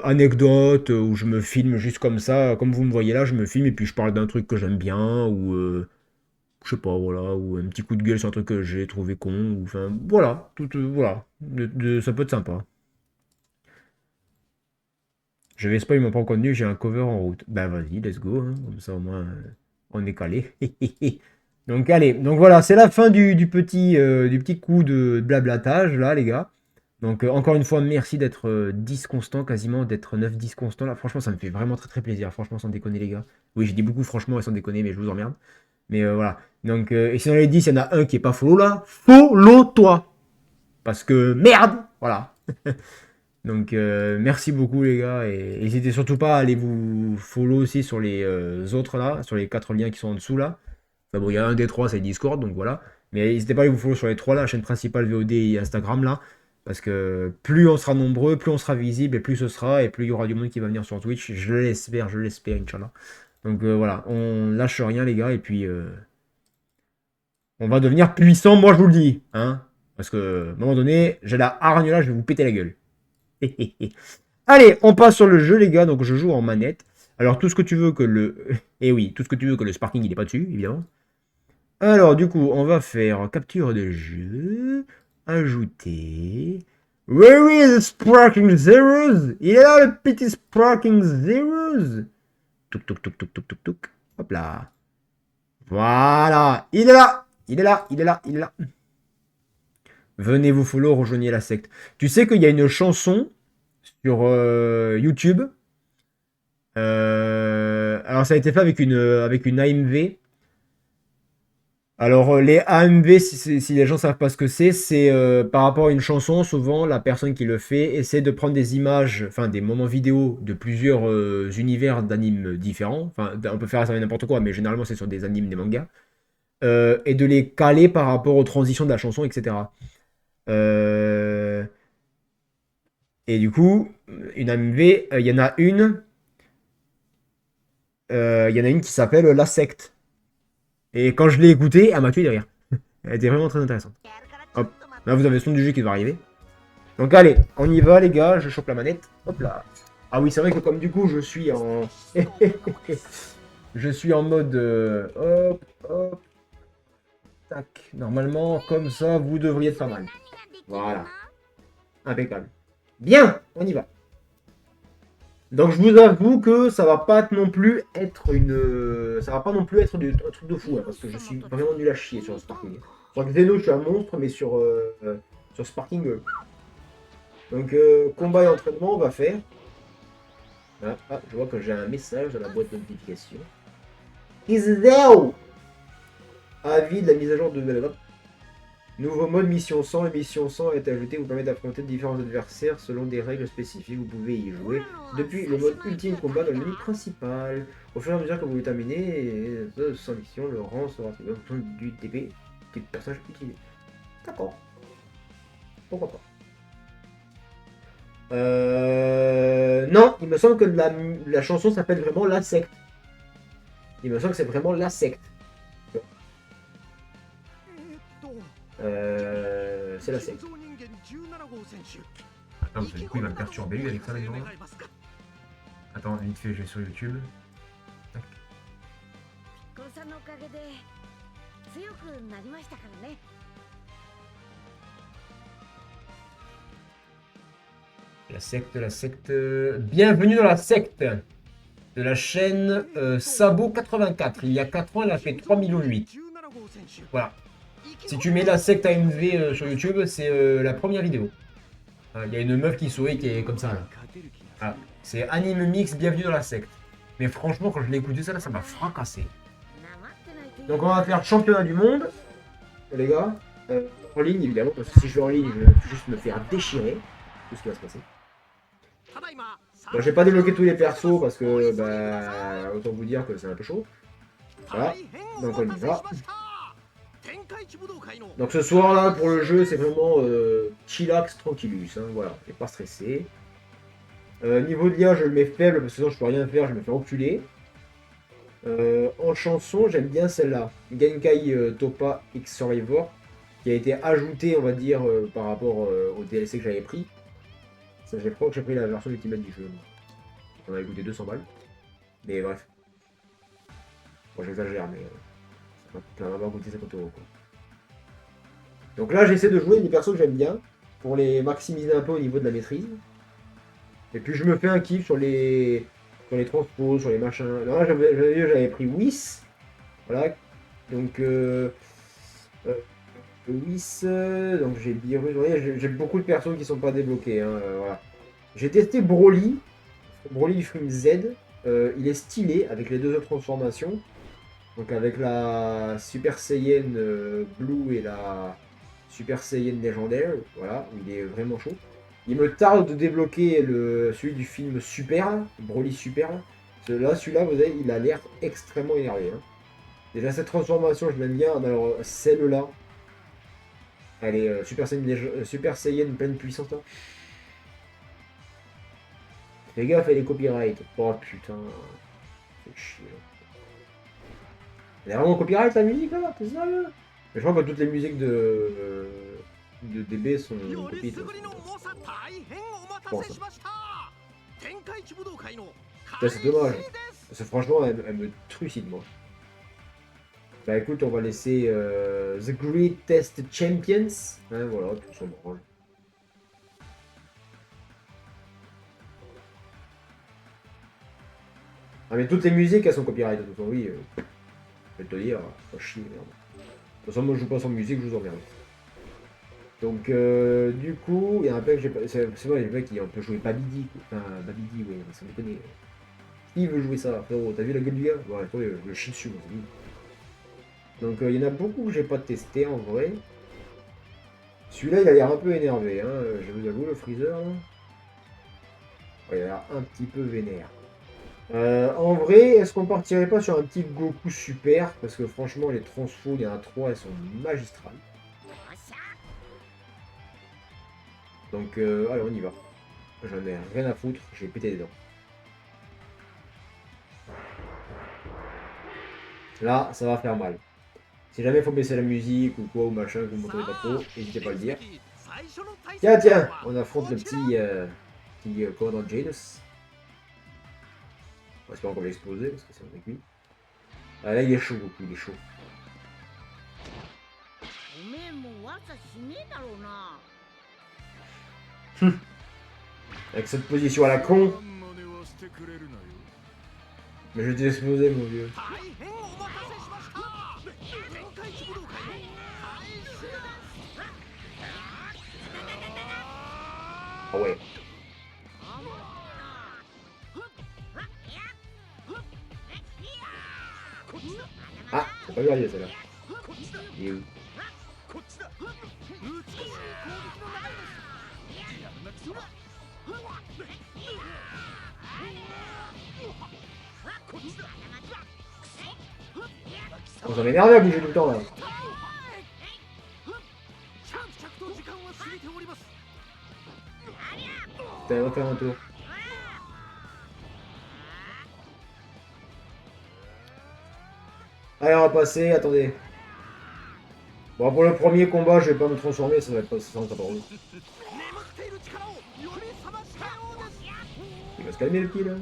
anecdote où je me filme juste comme ça, comme vous me voyez là, je me filme et puis je parle d'un truc que j'aime bien, ou je sais pas, voilà, ou un petit coup de gueule sur un truc que j'ai trouvé con, ou enfin, voilà, voilà, ça peut être sympa. Je vais spoiler mon propre contenu, j'ai un cover en route. Ben vas-y, let's go, hein, comme ça au moins on est calé. Donc allez, donc voilà, c'est la fin du petit coup de blablatage là, les gars. Donc encore une fois, merci d'être 10 constant, quasiment, d'être 9-10 constant là. Franchement, ça me fait vraiment très très plaisir, franchement, sans déconner, les gars. Oui, j'ai dit beaucoup franchement et sans déconner, mais je vous emmerde. Mais voilà. Donc, et si dans les 10, il y en a un qui est pas follow là, follow-toi. Parce que merde, voilà. Donc, merci beaucoup les gars. Et n'hésitez surtout pas à aller vous follow aussi sur les autres là, sur les 4 liens qui sont en dessous là. Enfin bon, il y a un des trois, c'est Discord, donc voilà. Mais n'hésitez pas à aller vous follow sur les trois là, la chaîne principale VOD et Instagram là. Parce que plus on sera nombreux, plus on sera visible, et plus ce sera, et plus il y aura du monde qui va venir sur Twitch. Je l'espère, Inch'Allah. Donc voilà, on lâche rien les gars, et puis on va devenir puissant, moi je vous le dis. Hein, parce que à un moment donné, j'ai la hargne là, je vais vous péter la gueule. Allez, on passe sur le jeu les gars, donc je joue en manette. Alors, tout ce que tu veux que le... Eh oui, tout ce que tu veux que le Sparking, il est pas dessus, évidemment. Alors, du coup, on va faire capture de jeu, ajouter... Where is the Sparking Zeros? Il est là, le petit Sparking Zeros? Touk, touk, touk, touk, touk, touk, touk. Hop là. Voilà. Il est là. Il est là, il est là, il est là. Venez vous follow, rejoignez la secte. Tu sais qu'il y a une chanson sur YouTube. Alors, ça a été fait avec une AMV. Alors, les AMV, si les gens savent pas ce que c'est par rapport à une chanson, souvent, la personne qui le fait essaie de prendre des images, enfin, des moments vidéo de plusieurs univers d'animes différents. Enfin, on peut faire ça avec n'importe quoi, mais généralement, c'est sur des animes, des mangas. Et de les caler par rapport aux transitions de la chanson, etc. Euh, et du coup, une AMV, il y en a une qui s'appelle La Secte. Et quand je l'ai écoutée, elle m'a tué derrière. Elle était vraiment très intéressante. Hop, là vous avez le son du jeu qui va arriver. Donc allez, on y va les gars, je chope la manette. Hop là. Ah oui, c'est vrai que comme du coup je suis en... je suis en mode... hop, hop, tac. Normalement, comme ça, vous devriez être pas mal. Voilà. Impeccable. Bien, on y va. Donc je vous avoue que ça va pas non plus être une... Ça va pas non plus être un truc de fou, hein, parce que je suis vraiment nul à chier sur le Sparking. Sur Xeno, je suis un monstre, mais sur Sparking... Donc combat et entraînement, on va faire. Ah, je vois que j'ai un message dans la boîte de notification. Is there? Avis de la mise à jour de... Nouveau mode mission 100. La mission 100 est ajoutée, vous permet d'affronter différents adversaires selon des règles spécifiques. Vous pouvez y jouer depuis le mode ultime combat dans le menu principal. Au fur et à mesure que vous le terminez, sans mission, le rang sera en fonction du TP du personnage utilisé. D'accord. Pourquoi pas. Non, il me semble que la chanson s'appelle vraiment La Secte. Il me semble que c'est vraiment La Secte. C'est La Secte. Attends, parce que du coup il va me perturber lui avec ça maintenant. Attends, vite fait, je vais sur YouTube. Tac. La secte, la secte. Bienvenue dans la secte de la chaîne Sabo 84. Il y a 4 ans, elle a fait 3,8 millions. Voilà. Si tu mets la secte AMV sur YouTube, c'est la première vidéo. Il y a une meuf qui sourit qui est comme ça là. Voilà. C'est Anime Mix, bienvenue dans la secte. Mais franchement, quand je l'ai écouté ça là, ça m'a fracassé. Donc on va faire championnat du monde, les gars. En ligne évidemment, parce que si je vais en ligne, je vais juste me faire déchirer. Tout ce qui va se passer. Bon, j'ai pas débloqué tous les persos parce que, bah, autant vous dire que c'est un peu chaud. Voilà, donc on y va. Donc ce soir là, pour le jeu, c'est vraiment chillax, tranquillus, hein, voilà, et pas stressé. Niveau de l'IA, je le mets faible parce que sinon je peux rien faire, je me fais enculer. En chanson, j'aime bien celle-là, Genkai Topa X Survivor, qui a été ajoutée, on va dire, par rapport au DLC que j'avais pris. Ça, je crois que j'ai pris la version ultimate du jeu. On avait coûté 200 balles. Mais bref. Bon, j'exagère, mais ça va pas coûté 50 euros. Quoi. Donc là, j'essaie de jouer des persos que j'aime bien pour les maximiser un peu au niveau de la maîtrise. Et puis je me fais un kiff sur les transpos, sur les machins. Là, j'avais pris Whis. Voilà. Donc, Whis. Donc j'ai Virus. Vous voyez, j'ai beaucoup de persos qui sont pas débloqués. Hein, voilà. J'ai testé Broly. Broly du Frame Z. Il est stylé avec les deux autres transformations. Donc avec la Super Saiyan Blue et la Super Saiyan légendaire. Voilà, il est vraiment chaud. Il me tarde de débloquer celui du film Super, Broly Super. Celui-là, vous voyez, il a l'air extrêmement énervé. Hein. Déjà, cette transformation, je l'aime bien. Alors, celle-là, elle est Super Saiyan pleine puissance. Là. Fais gaffe, elle est copyright. Oh putain. C'est chier. Elle est vraiment copyright la musique là, t'es sérieux? Mais je crois que toutes les musiques de DB sont copiées. Bon, ça. C'est dommage. Parce que franchement, elle me trucide, moi. Bah écoute, on va laisser The Greatest Champions. Hein, voilà, tout s'en branle. Ah mais toutes les musiques, elles sont copyright, de toute façon, oui. Je vais te dire, pas chier, merde. De toute façon, moi je joue pas sans musique, je vous emmerde. Donc, du coup, il y a un peu que j'ai pas. C'est vrai, les mecs qui ont peut jouer Babidi. Enfin, Babidi, ouais, ça me déconne. Qui veut jouer ça, frérot? T'as vu la gueule du gars? Ouais, attends, je chie dessus, moi, c'est dit. Donc, il y en a beaucoup que j'ai pas testé en vrai. Celui-là, il a l'air un peu énervé, hein, je vous avoue, le Freezer. Là. Ouais, il a l'air un petit peu vénère. En vrai, est-ce qu'on partirait pas sur un petit Goku super? Parce que franchement, les transfos, il y en a 3, elles sont magistrales. Donc, allez, on y va. J'en ai rien à foutre, j'ai pété les dents. Là, ça va faire mal. Si jamais il faut baisser la musique ou quoi, ou machin, que vous ne m'entendez pas trop, n'hésitez pas à le dire. Tiens, tiens, on affronte le petit commandant Janus. On espère qu'on va l'exploser, parce que c'est avec lui. Ah, là, il est chaud, beaucoup, il est chaud. Avec cette position à la con. Mais je vais t'exploser, mon vieux. Ah ouais. Ah, c'est pas guerrier celle-là. Il est où? On s'en m'énerve à bouger tout le temps là. Putain, on va faire un tour. Allez, on va passer, attendez. Bon, pour le premier combat, je vais pas me transformer, ça va être pas ça, ça drôle. Il va se calmer le petit là.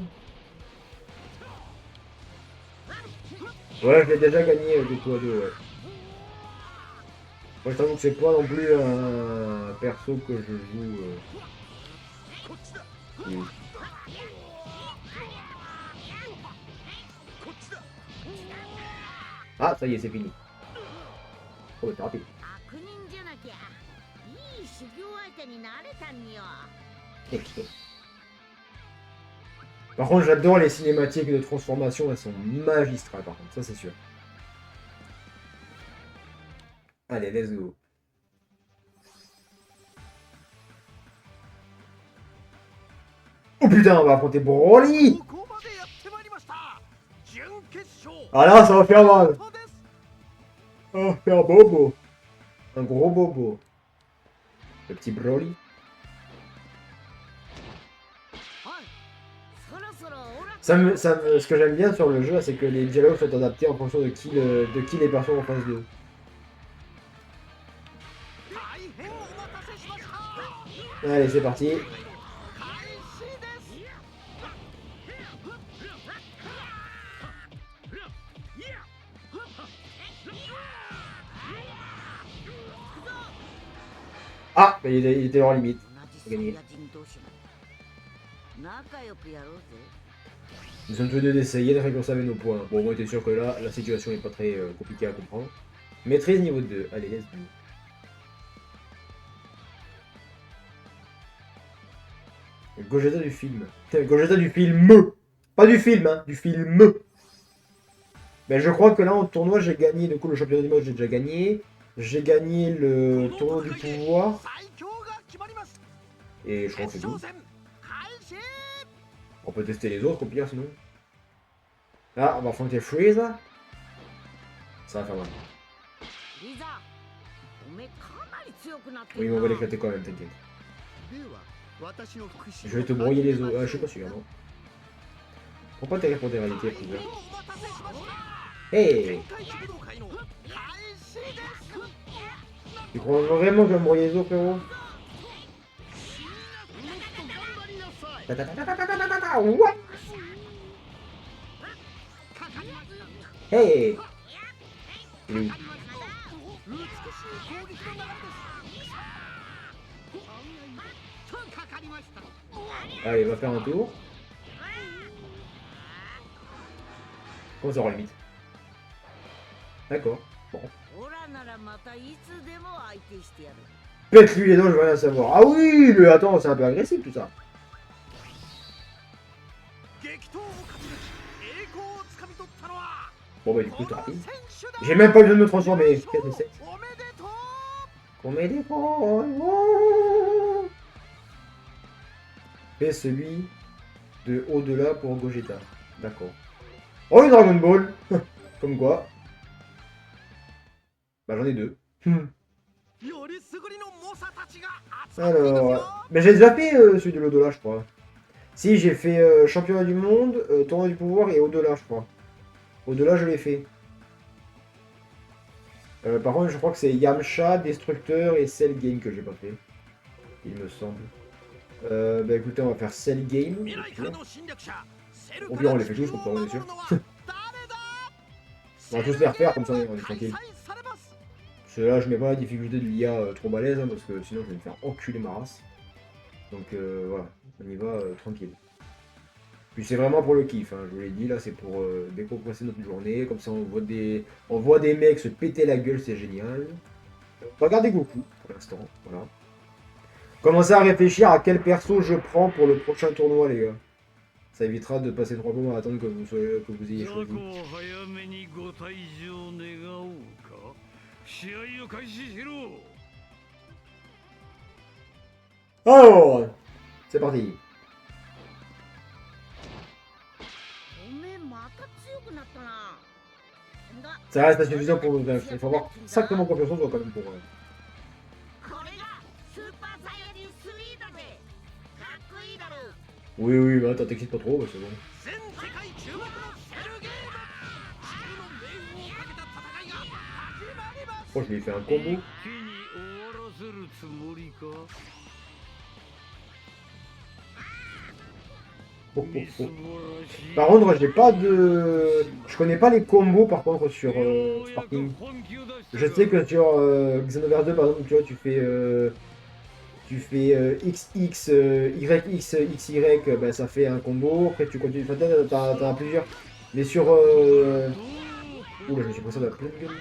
Ouais, je l'ai déjà gagné du coup à deux, ouais. Moi, je t'avoue que c'est pas non plus un perso que je joue. Oui. Ah, ça y est, c'est fini. Oh, t'es rapide. Par contre, j'adore les cinématiques de transformation, elles sont magistrales par contre, ça c'est sûr. Allez, let's go. Oh putain, on va affronter Broly. Ah là, ça va faire mal. Ça va faire bobo. Un gros bobo. Le petit Broly. Ce que j'aime bien sur le jeu, c'est que les dialogues sont adaptés en fonction de qui les personnes en face d'eux. Allez, c'est parti. Ah, il était en limite. Gagné. Nous sommes tous deux d'essayer de réconcilier nos points. Bon, moi, j'étais sûr que là, la situation n'est pas très compliquée à comprendre. Maîtrise niveau 2. Allez, let's go. Gogeta du film. Gogeta du film. Pas du film, hein, du film. Ben, je crois que là, en tournoi, j'ai gagné. Du coup, le championnat du mode, j'ai déjà gagné. J'ai gagné le tournoi du pouvoir. Et je crois que c'est tout. On peut tester les autres au pire sinon. Là, on va affronter Freezer. Ça va faire mal. Oui, mais on va l'éclater quand même, t'inquiète. Je vais te brouiller les os. Je suis pas sûr, non. Pourquoi t'es pour des réalités, Freezer? Hey! Tu crois vraiment que je vais me brouiller les os, frérot? Ouais. Hey! Il est où? Allez, on va faire un tour. Comment ça, limite? D'accord. Bon. Pète-lui les dents, je veux rien savoir. Ah oui, mais attends, c'est un peu agressif tout ça. Bon bah du coup c'est rapide. J'ai même pas eu besoin de me transformer. Combien fais celui de au-delà pour Gogeta. D'accord. Oh, une Dragon Ball. Comme quoi. Bah j'en ai deux. Alors... Mais j'ai déjà fait celui de l'au-delà je crois. Si, j'ai fait championnat du monde, tournoi du pouvoir et au-delà je crois. Au-delà je l'ai fait. Par contre je crois que c'est Yamcha, Destructeur et Cell Game que j'ai pas fait. Il me semble. Bah écoutez, on va faire Cell Game. Au pire, on les fait tous, comme ça on est sûr. On va tous les refaire, comme ça on est tranquille. Ceux-là, je mets pas la difficulté de l'IA trop balèze, hein, parce que sinon je vais me faire enculer ma race. Donc voilà, on y va tranquille. Puis c'est vraiment pour le kiff, hein, je vous l'ai dit, là c'est pour décompresser notre journée, comme ça on voit des mecs se péter la gueule, c'est génial. Regardez Goku, pour l'instant, voilà. Commencez à réfléchir à quel perso je prends pour le prochain tournoi, les gars. Ça évitera de passer 3 mois à attendre que vous ayez choisi. Alors, c'est parti. Ça reste pas suffisant pour nous. Il faut avoir sacrément confiance en toi quand même pour. Oui, oui, bah attends, t'excites pas trop, c'est bon. Oh, je lui ai fait un combo. Oh, oh, oh. Par contre, j'ai pas de... Je connais pas les combos par contre sur Sparking. Je sais que sur Xenoverse 2 par exemple, tu vois, tu fais XX, YX, XY, bah, ça fait un combo. Après tu continues, enfin, t'en as plusieurs. Mais sur... Ouh là, je me suis pris ça de la pleine gueule.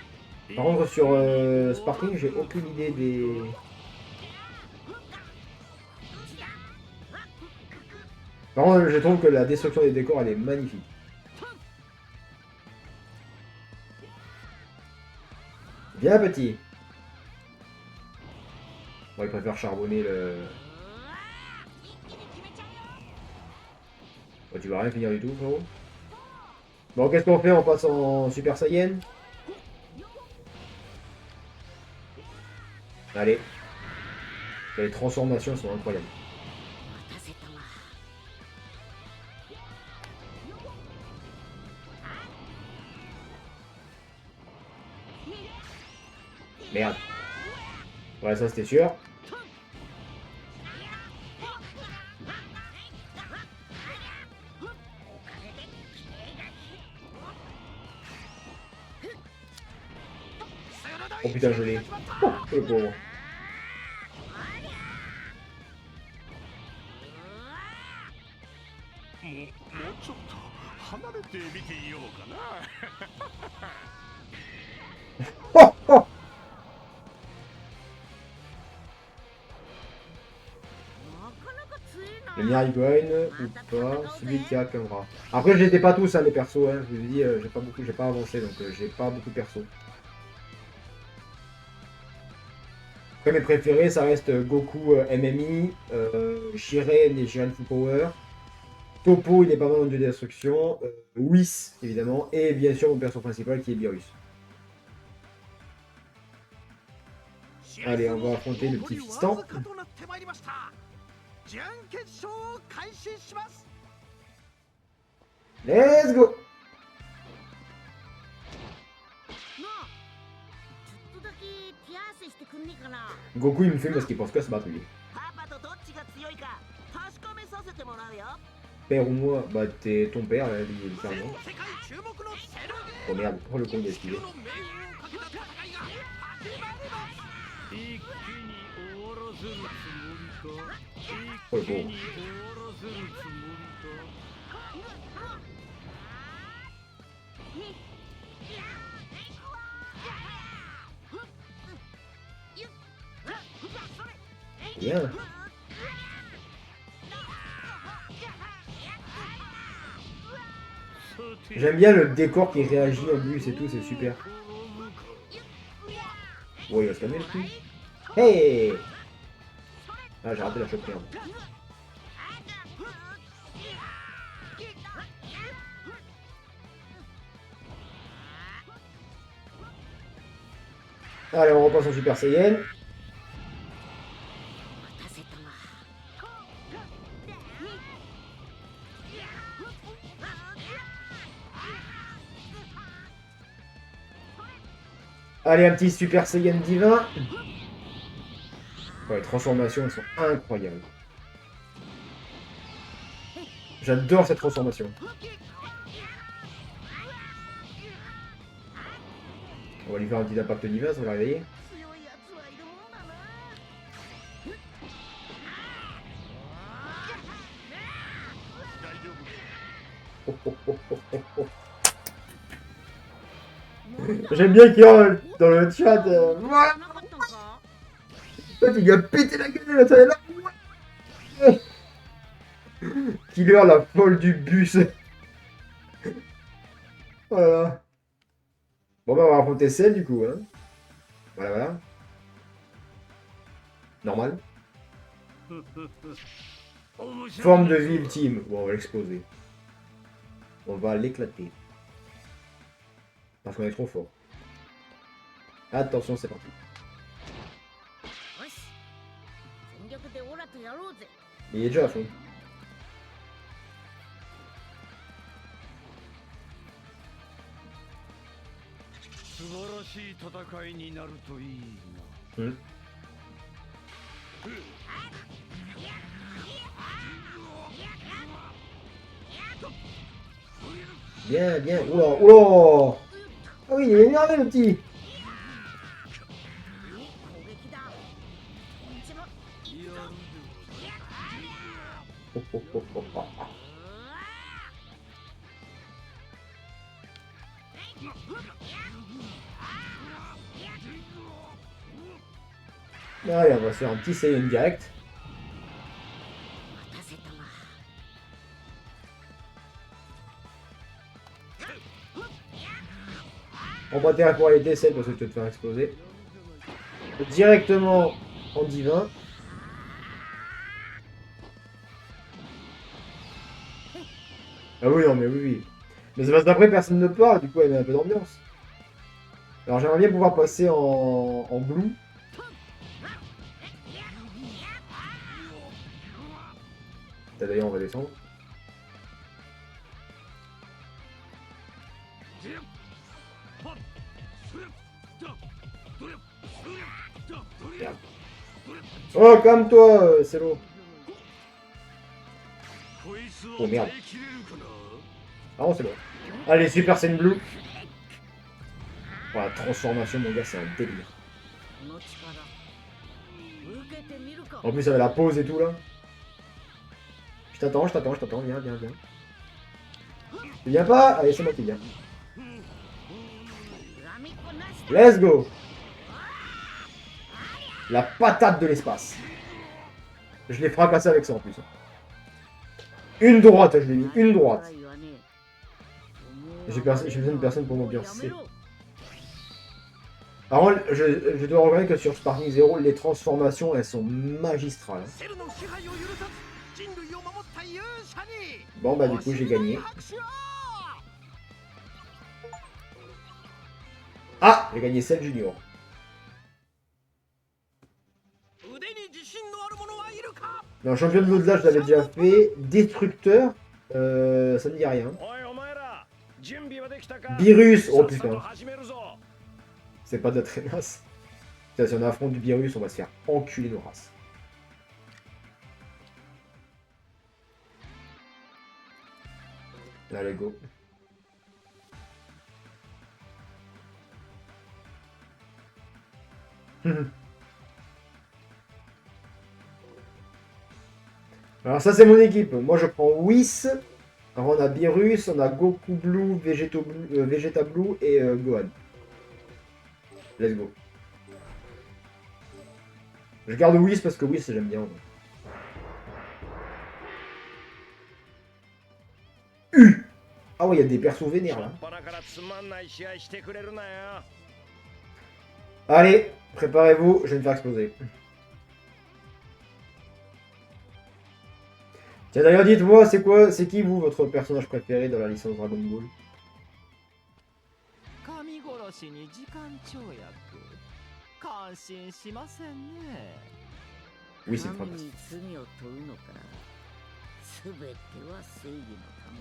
Par contre sur Sparking, j'ai aucune idée des... Par contre, je trouve que la destruction des décors, elle est magnifique. Viens, petit. Bon, il préfère charbonner le... Bon, tu vas rien finir du tout, frérot. Bon, qu'est-ce qu'on fait? On passe en Super Saiyan. Allez. Les transformations sont incroyables. Merde. Ouais, ça c'était sûr. Oh putain, je l'ai. Oh, le pauvre. Oh, oh. Le Mirigone ou pas, celui qui a qu'un bras. Après, je les ai pas tous, hein, les persos, hein. Je vous ai dit, j'ai pas avancé, donc j'ai pas beaucoup de persos. Après, mes préférés, ça reste Goku MMI, Jiren et Jiren Full Power. Topo, il est pas mal en dieu de destruction. Whis, évidemment. Et bien sûr, mon perso principal qui est Beerus. Allez, on va affronter le petit fiston. Let's go! Goku il me fait parce qu'il pense qu'à se battre lui. Père ou moi? Bah t'es ton père, là, littéralement. Oh merde, oh le con il a esquivé. Oh le pauvre. Bien. J'aime bien le décor qui réagit en plus et tout, c'est super. Bon, il va se calmer le coup. Hey! Ah, j'ai raté la chope merde. Allez, on repasse en Super Saiyan. Allez, un petit Super Saiyan divin. Ouais, les transformations, elles sont incroyables. J'adore cette transformation. On va lui faire un petit impact divin, ça va la réveiller. Oh, oh, oh, oh, oh, oh. J'aime bien qu'il y a dans le chat. Voilà. Il lui a pété la gueule, ça est là. Ouais. Killer, la folle du bus. Voilà. Bon, bah, on va affronter celle du coup. Hein. Voilà, voilà. Normal. Forme de vie ultime. Bon, on va l'exploser. On va l'éclater. Parce qu'on est trop fort. Attention, c'est parti. Il est déjà à fond. Bien, bien. Oula, oula. Ah oui, il est énervé le petit. Oh, oh, oh, oh, oh. Allez, on va se faire un petit Saiyan direct. On va intérêt pour aller décès parce que tu vas te faire exploser. Directement en divin. Ah oui, non, mais oui, oui. Mais c'est parce qu'après, personne ne parle, du coup, elle met un peu d'ambiance. Alors, j'aimerais bien pouvoir passer en blue. D'ailleurs, on va descendre. Merde. Oh, calme-toi, c'est l'eau. Oh merde. Ah non, c'est bon. Allez, Super Saiyan Blue. Oh, la transformation, mon gars, c'est un délire. En plus, avec la pause et tout, là. Je t'attends, viens, viens, viens. Tu viens pas? Allez, c'est moi qui viens. Let's go! La patate de l'espace. Je l'ai fracassé avec ça en plus. Une droite, je l'ai mis, une droite. J'ai besoin de personne pour m'ambiancer. Alors, je dois reconnaître que sur Sparking Zero, les transformations, elles sont magistrales. Bon, bah du coup, j'ai gagné. Ah, j'ai gagné Cell Junior. Non, champion de l'au-delà, je l'avais déjà fait. Destructeur, ça ne dit rien. Virus, oh putain. C'est pas de la traînasse. Putain, si on affronte du virus, on va se faire enculer nos races. Allez, go. Alors ça c'est mon équipe. Moi je prends Whis. Alors on a Beerus, on a Goku Blue, Vegeta Blue et Gohan. Let's go. Je garde Whis parce que Whis j'aime bien. Ah ouais, il y a des persos vénères là. Allez, préparez-vous, je vais me faire exploser. Tiens d'ailleurs, dites-moi, c'est qui vous votre personnage préféré dans la licence Dragon Ball? Oui, c'est une frappe.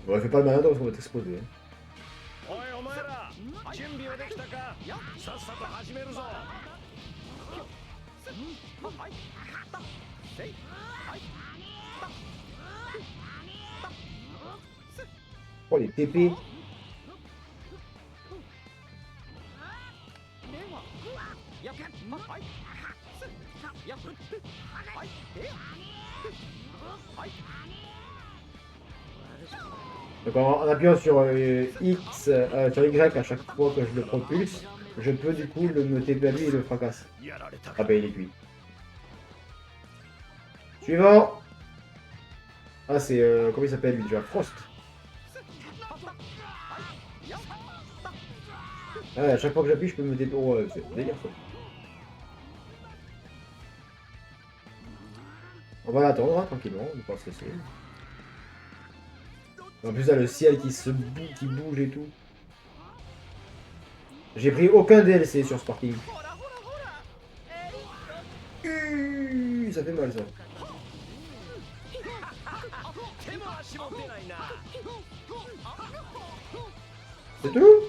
Bon, fais pas de malin parce qu'on va t'exploser. Hein. Oh les TP. Donc en appuyant sur X, sur Y à chaque fois que je le propulse, je peux du coup me TP à lui et le fracasse. Ah bah il est cuit. Suivant. Ah c'est comment il s'appelle lui déjà? Frost. Ah, à chaque fois que j'appuie je peux me TP. Oh ouais, c'est délire ça. On va l'attendre hein, tranquillement, on va pas se laisser. En plus, là, le ciel qui bouge et tout. J'ai pris aucun DLC sur ce parking. Ça fait mal, ça. C'est tout?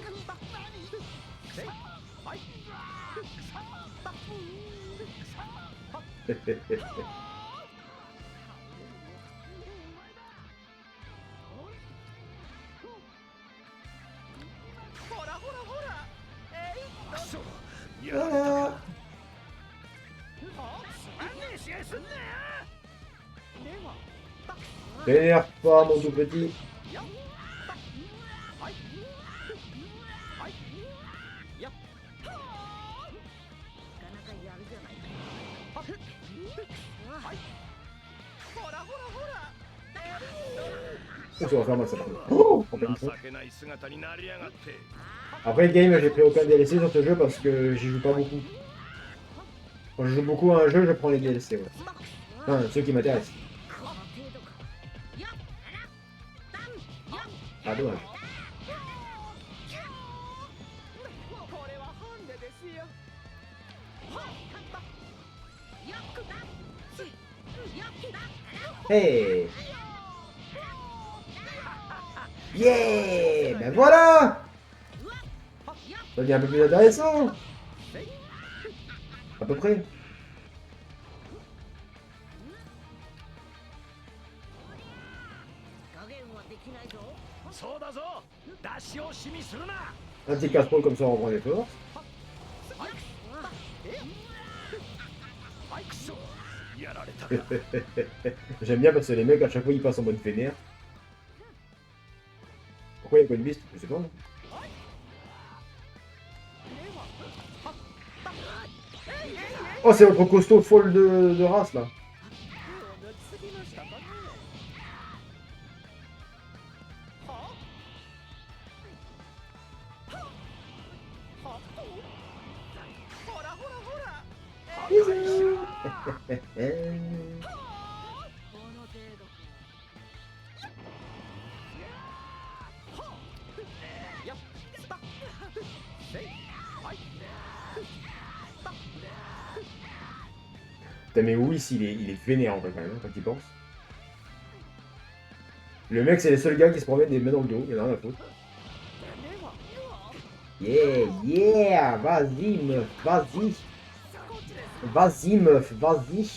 Voilà. T'énerve pas mon tout petit. Ça va faire mal ça par contre. Oh, après le game j'ai pris aucun DLC sur ce jeu parce que j'y joue pas beaucoup. Quand je joue beaucoup à un jeu je prends les DLC ouais. Enfin ceux qui m'intéressent. Ah dommage. Hey. Yeah. Ben voilà. Ça devient un peu plus intéressant. À peu près. Un petit casse-poil comme ça on reprend les forces. J'aime bien parce que les mecs à chaque fois ils passent en mode vénère. Pourquoi il y a pas une beast? Je sais pas. Oh c'est votre costaud folle de race là. Putain, mais oui, il est vénère en fait quand même, quand il pense. Le mec, c'est le seul gars qui se promène des mains dans le dos, il y en a rien à foutre. Yeah, yeah, vas-y meuf, vas-y. Vas-y meuf, vas-y.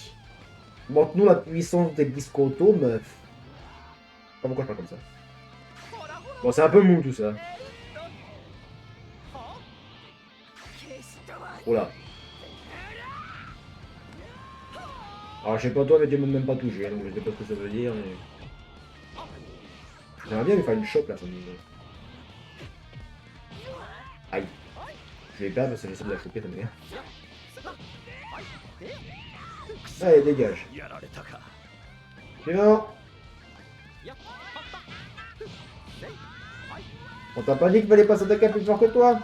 Montre-nous la puissance des biscottos meuf. Pas pourquoi je parle comme ça. Bon, c'est un peu mou tout ça. Oh là. Alors je sais pas toi mais tu m'as même pas touché, donc je sais pas ce que ça veut dire mais... J'aimerais bien lui faire une chope là, ça me... Aïe. Je vais perdre parce que j'essaie de la choper, ça m'énerve. Allez, dégage. C'est bon. On t'a pas dit qu'il fallait pas s'attaquer plus fort que toi?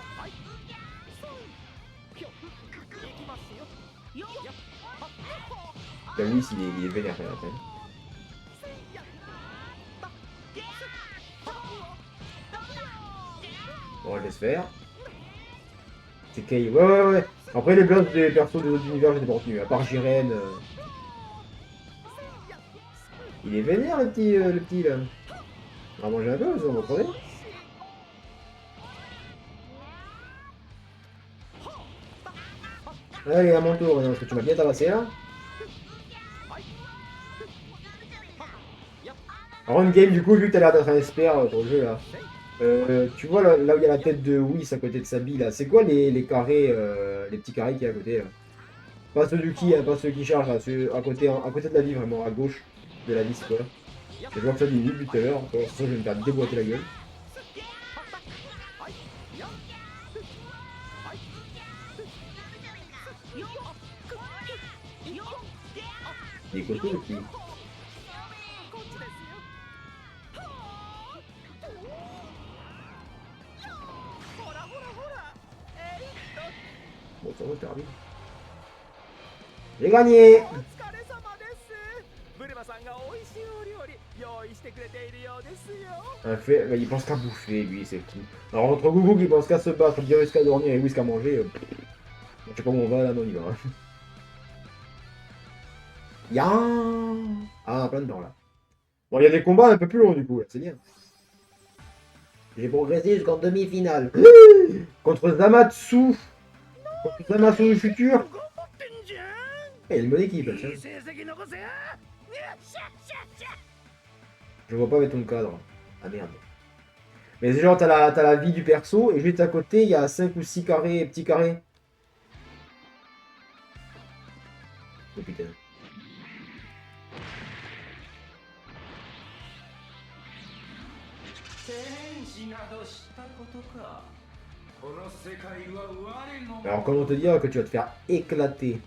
Bah lui, il est vénère quand même. Bon, je laisse faire. C'est Kay. Ouais. Après, les blocs des persos des autres univers, j'étais pas retenu. À part Jiren. Il est vénère, le petit là. On va manger un peu, on va crever. Allez, à mon tour, parce que tu m'as bien tabassé là. Alors, une game, du coup, vu que t'as l'air d'être un expert sur le jeu là. Tu vois là où il y a la tête de Whis à côté de sa bille là, c'est quoi les carrés, les petits carrés qui est à côté là? Pas ceux du qui, hein, pas ceux qui chargent, là, ceux à côté de la vie, vraiment, à gauche de la vie, c'est quoi? Je vois que ça diminue depuis tout à l'heure, pour ça je vais me faire déboîter la gueule. Il est costaud le petit. Bon, ça va, c'est rapide. J'ai gagné! Un fait, bah, il pense qu'à bouffer, lui, c'est tout. Alors, entre Gougou qui pense qu'à se battre, Virus qu'à dormir et Whis qu'à manger, je sais pas où on va, là, non, on y va. Ya. Ah, plein de temps, là. Bon, il y a des combats un peu plus longs, du coup, là, c'est bien. J'ai progressé jusqu'en demi-finale. Contre Zamatsu. Contre Zamatsu du futur. Eh, il y a une bonne équipe, là, tiens. Je vois pas avec ton cadre. Ah merde. Mais c'est genre, t'as la vie du perso, et juste à côté, il y a 5 ou 6 carrés, petits carrés. Oh putain. Alors comment te dire que tu vas te faire éclater?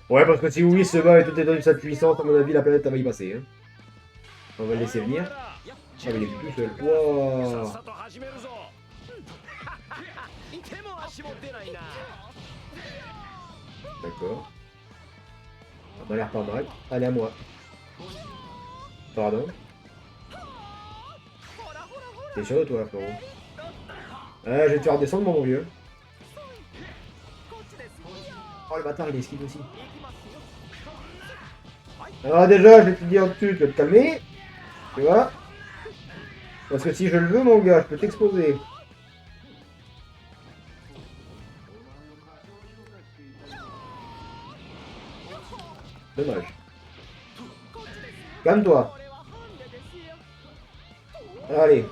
Ouais, parce que si Whis se bat et tout est dans sa puissance, à mon avis la planète elle va y passer. Hein. On va le laisser venir. Ah mais il est tout seul. Wow. D'accord. Ça m'a l'air pas mal. Allez à moi. Pardon. T'es sûr de toi là, frérot? Je vais te faire descendre mon vieux. Oh le bâtard il esquive aussi. Alors déjà je vais te dire dessus, tu vas te calmer. Tu vois? Parce que si je le veux mon gars, je peux t'exposer. Dommage. Calme-toi. Allez.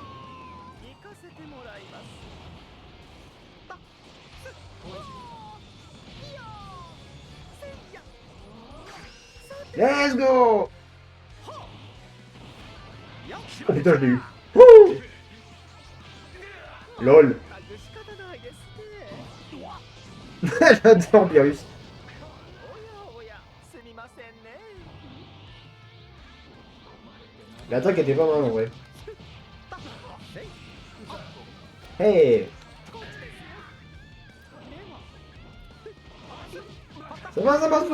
Let's go! Oh putain, je l'ai eu. Wouh! LOL. J'adore Virus. L'attaque était pas mal en vrai. Hey! Ça va, ça marche.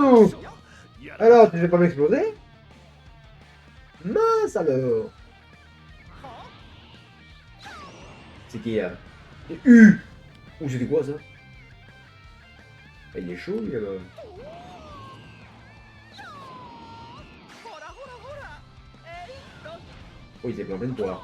Alors, tu veux pas m'exploser? Mince alors! C'est qui là? Ouh, c'était quoi ça? Ah, il est chaud lui là-bas. Oh, il s'est plein de poire.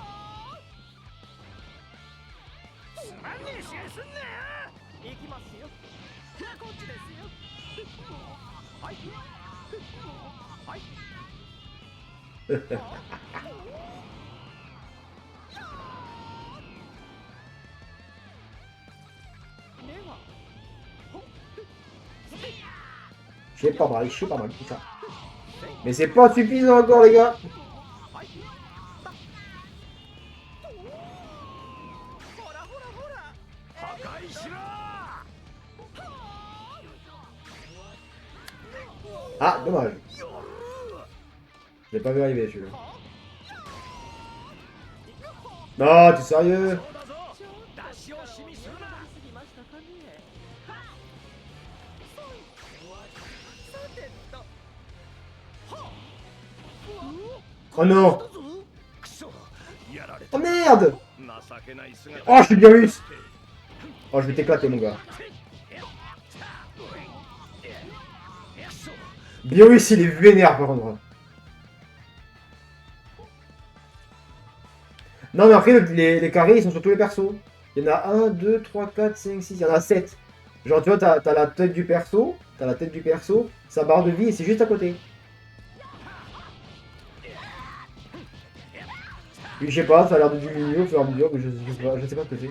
Je suis pas mal, tout ça. Mais c'est pas suffisant encore, les gars. Ah, dommage. Je l'ai pas vu arriver, celui-là. Non, t'es sérieux? Oh non! Oh merde! Oh, je suis bien russe! Oh, je vais t'éclater, mon gars. Biorus, il est vénère, par contre. Non, mais après, les carrés, ils sont sur tous les persos. Il y en a 1, 2, 3, 4, 5, 6, il y en a 7. Genre, tu vois, t'as la tête du perso, sa barre de vie, et c'est juste à côté. Puis, je sais pas, ça a l'air de diminuer au fur et à mesure, mais je sais pas ce que c'est.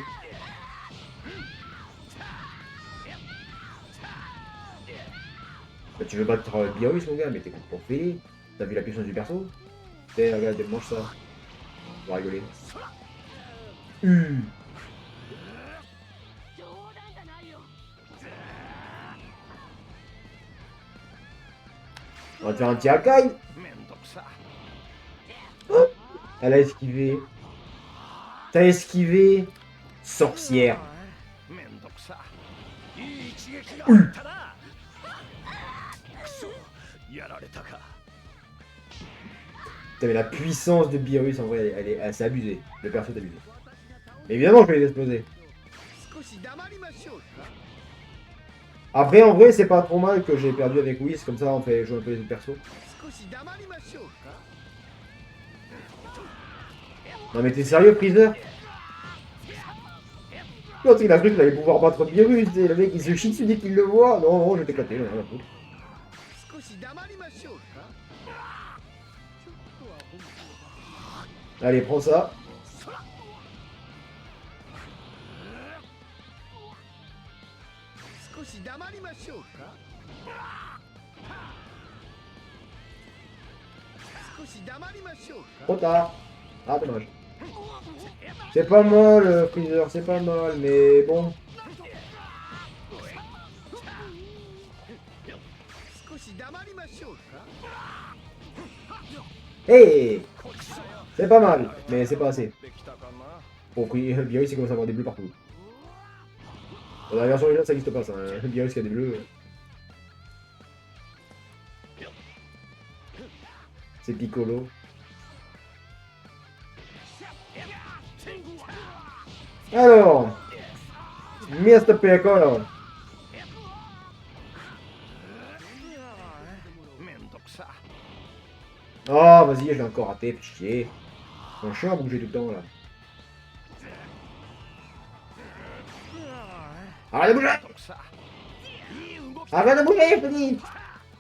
Bah, tu veux battre Biorus, mon gars, mais t'es complètement fêlé. T'as vu la puissance du perso? Tiens, regarde, mange ça. On va rigoler. On va te faire un petit Akai. Oh, elle a esquivé. T'as esquivé. Sorcière. Putain, mais la puissance de Beerus, en vrai, elle est assez abusée. Le perso est abusé. Mais évidemment, je vais les exploser. Après, en vrai, c'est pas trop mal que j'ai perdu avec Whis, comme ça on fait jouer un peu les autres persos. Non mais t'es sérieux, Freezer? L'autre il a cru qu'il allait pouvoir battre Beerus, le mec il se chie dessus dès qu'il le voit. Non, non, je vais t'éclater, rien à foutre. Allez, prends ça. Trop tard. Ah, dommage. C'est pas mal, Freezer, c'est pas mal, mais bon. Hey! C'est pas mal, mais c'est pas assez. Bon, Beerus, il commence à avoir des bleus partout. Dans la version originale, ça n'existe pas, ça. Beerus qui a des bleus. C'est Piccolo. Alors, Mr. Piccolo. Oh, vas-y, je l'ai encore raté, fais chier. C'est un chien à bouger tout le temps, là. Arrête de bouger! Arrête de bouger, je te dis!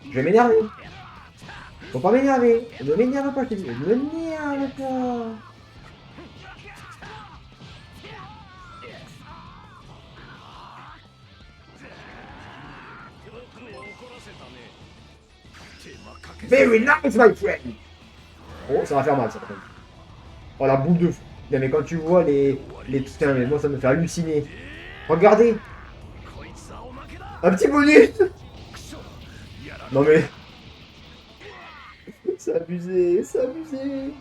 Je vais m'énerver. Faut pas m'énerver. Ne m'énerve pas, je te dis. Ne m'énerve pas. Very nice, my friend! Oh, ça va faire mal, ça, par contre. Oh, la boule de fou. Non, mais quand tu vois les... Putain, mais moi, ça me fait halluciner. Regardez! Un petit bonus! Non, mais... C'est abusé, c'est abusé.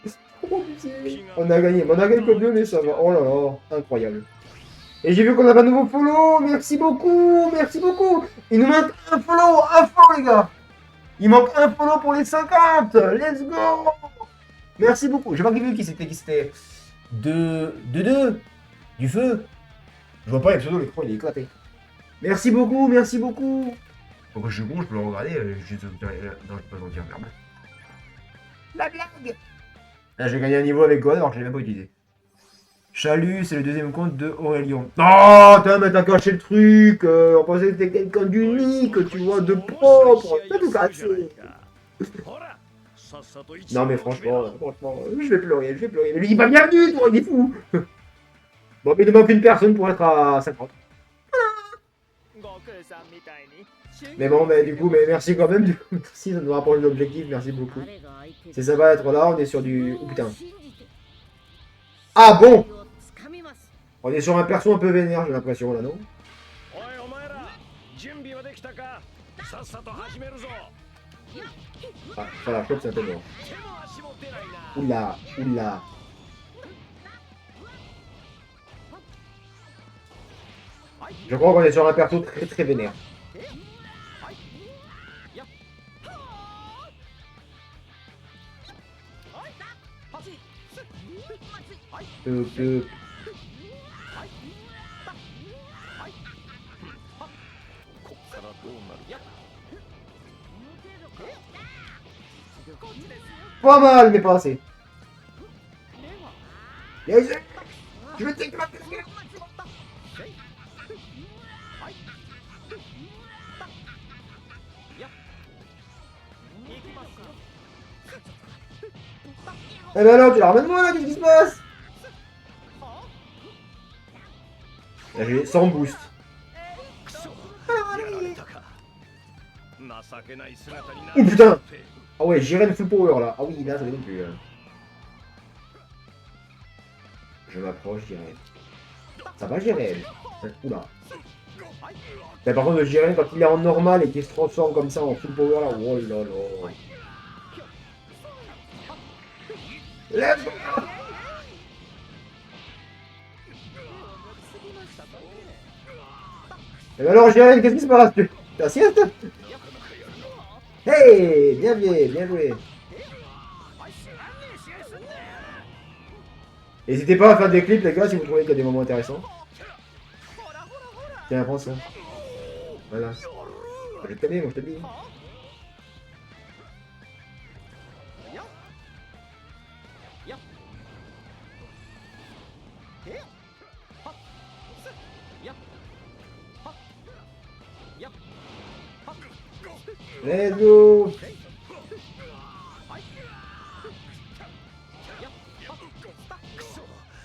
C'est trop abusé. On a gagné que 2, mais ça va. Oh là là, incroyable. Et j'ai vu qu'on avait un nouveau follow. Merci beaucoup, merci beaucoup. Il nous manque un follow, les gars. Il manque un follow pour les 50. Let's go. Merci beaucoup. J'ai pas vu qui c'était. De du feu. Je vois pas les pseudos, l'écran il est éclaté. Merci beaucoup, merci beaucoup. Donc je suis bon, je peux le regarder. Je peux pas en dire merde. La blague. Là j'ai gagné un niveau avec God alors que je l'ai même pas utilisé. Chalut, c'est le deuxième compte de Aurélien. Oh, putain, mais t'as caché le truc. On pensait que c'était quelqu'un d'unique, tu vois, de propre. T'as tout cassé. Non, mais franchement, je vais pleurer, je vais pleurer. Mais lui dis pas bienvenue, toi, il est fou. Bon, mais il ne manque une personne pour être à 50. Mais bon, mais du coup, mais merci quand même. Du coup, merci, ça nous rapproche de l'objectif, merci beaucoup. C'est sympa d'être là, on est sur du... Oh putain. Ah bon. On est sur un perso un peu vénère, j'ai l'impression, là, non? Ah, voilà, je c'est un peu mort. Oula, oula. Je crois qu'on est sur un perso très très vénère. Peu. Pas mal, mais pas assez. Yes. Je vais t'éclater. Eh ben alors, tu la ramènes moi là, qu'est-ce qui se passe? Là, j'ai 100 boost. Oh putain. Ah ouais, Jiren full power là. Ah oui, là, ça va plus. Je m'approche, Jiren. Ça va, Jiren? Oula. Mais par contre, le Jiren, quand il est en normal et qu'il se transforme comme ça en full power là, oh là là. Let's go. Et alors, Jiren, qu'est-ce qui se passe? Tu la sieste? Hey, bien joué, bien joué. N'hésitez pas à faire des clips, les gars, si vous trouvez qu'il y a des moments intéressants. Tiens, prends ça. Voilà. Je te dis, moi, je te dis. Let's go.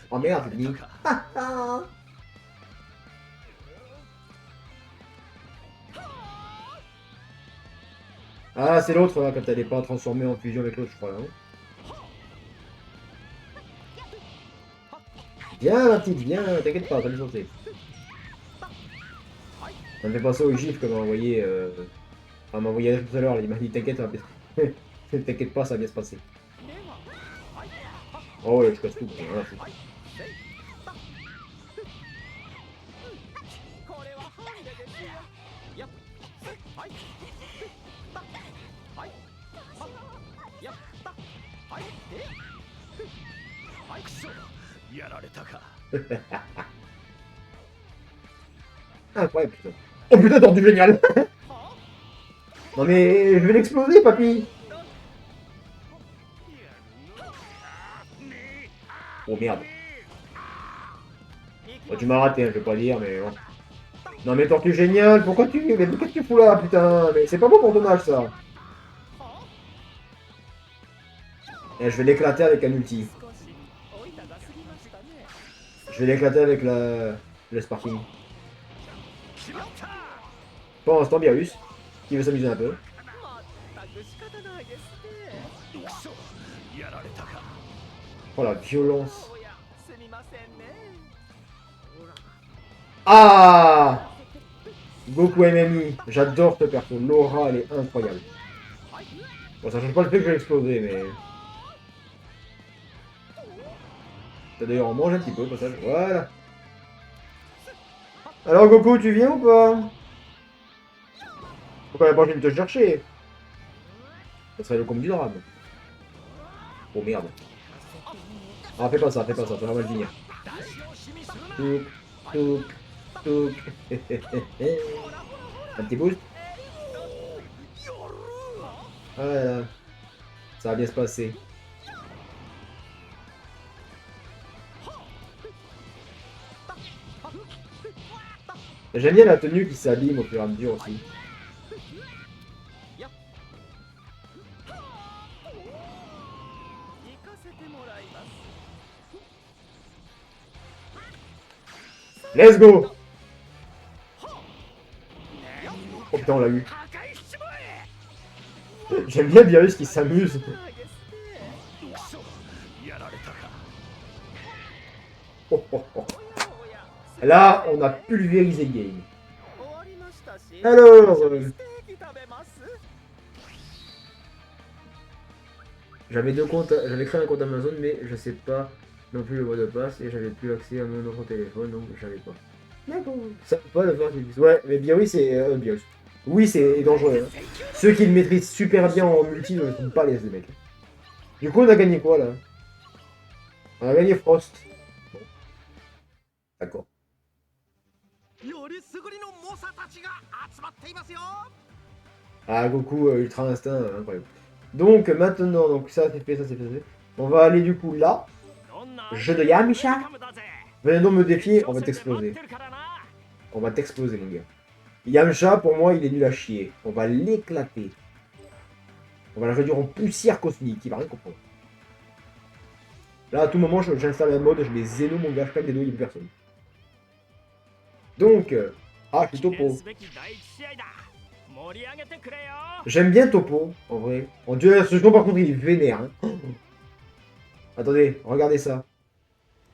Oh merde, c'est fini. Ah, c'est l'autre là, quand elle n'est pas transformée en fusion avec l'autre, je crois. Hein. Viens, ma petite, viens, t'inquiète pas, t'as le santé. Ça me fait penser au gif que m'a envoyé. Enfin, m'a envoyé tout à l'heure, il m'a dit t'inquiète, t'inquiète pas, ça va bien se passer. Oh ouais, je casse tout. Voilà, incroyable, putain. Oh putain, tordu génial. Non mais je vais l'exploser, papy. Oh merde. Oh, tu m'as raté, hein, je vais pas dire, mais bon. Non mais tortue génial, pourquoi tu... Mais qu'est-ce que tu fous là, putain? Mais c'est pas bon pour ton âge, ça. Et je vais l'éclater avec un ulti. Je vais l'éclater avec le Sparking. Pendant ce temps, Biarus, qui veut s'amuser un peu. Oh la violence. Ah, Goku MMI, j'adore ce perso. Laura, elle est incroyable. Bon, ça change pas le fait que je vais exploser, mais... D'ailleurs, on mange un petit peu, au passage. Voilà. Alors, Goku, tu viens ou pas? Pourquoi la prochaine vienne te chercher? Ça serait le comble du drame. Oh merde. Ah, fais pas ça, ça va mal finir. Touc. Un petit boost. Voilà. Ça va bien se passer. J'aime bien la tenue qui s'abîme au fur et à mesure aussi. Let's go! Oh putain, on l'a eu. J'aime bien Virus qui s'amuse. Oh, oh, oh. Là, on a pulvérisé le game. Alors, j'avais deux comptes, j'avais créé un compte Amazon, mais je sais pas non plus le mot de passe et j'avais plus accès à mon autre téléphone, donc je savais pas. D'accord. Ça peut pas d'avoir des... Ouais, mais bien oui, c'est Virus. Oui, c'est dangereux. Hein. Ceux qui le maîtrisent super bien en multi ne sont pas les mecs. Du coup, on a gagné quoi là? On a gagné Frost. Bon. D'accord. Ah, Goku, Ultra Instinct, incroyable. Donc maintenant, donc ça c'est fait, ça c'est fait. On va aller du coup là. Jeu de Yamisha. Venez donc me défier, on va t'exploser. On va t'exploser mon gars. Yamcha, pour moi, il est nul à chier. On va l'éclater. On va le réduire en poussière cosmique, il va rien comprendre. Là, à tout moment, j'installe un mode, je les zéno mon gars, je claque des dos, il n'y a personne. Donc, ah, je suis Topo. J'aime bien Topo, en vrai. En Dieu, ce jeu, par contre, il est vénère. Hein. Attendez, regardez ça.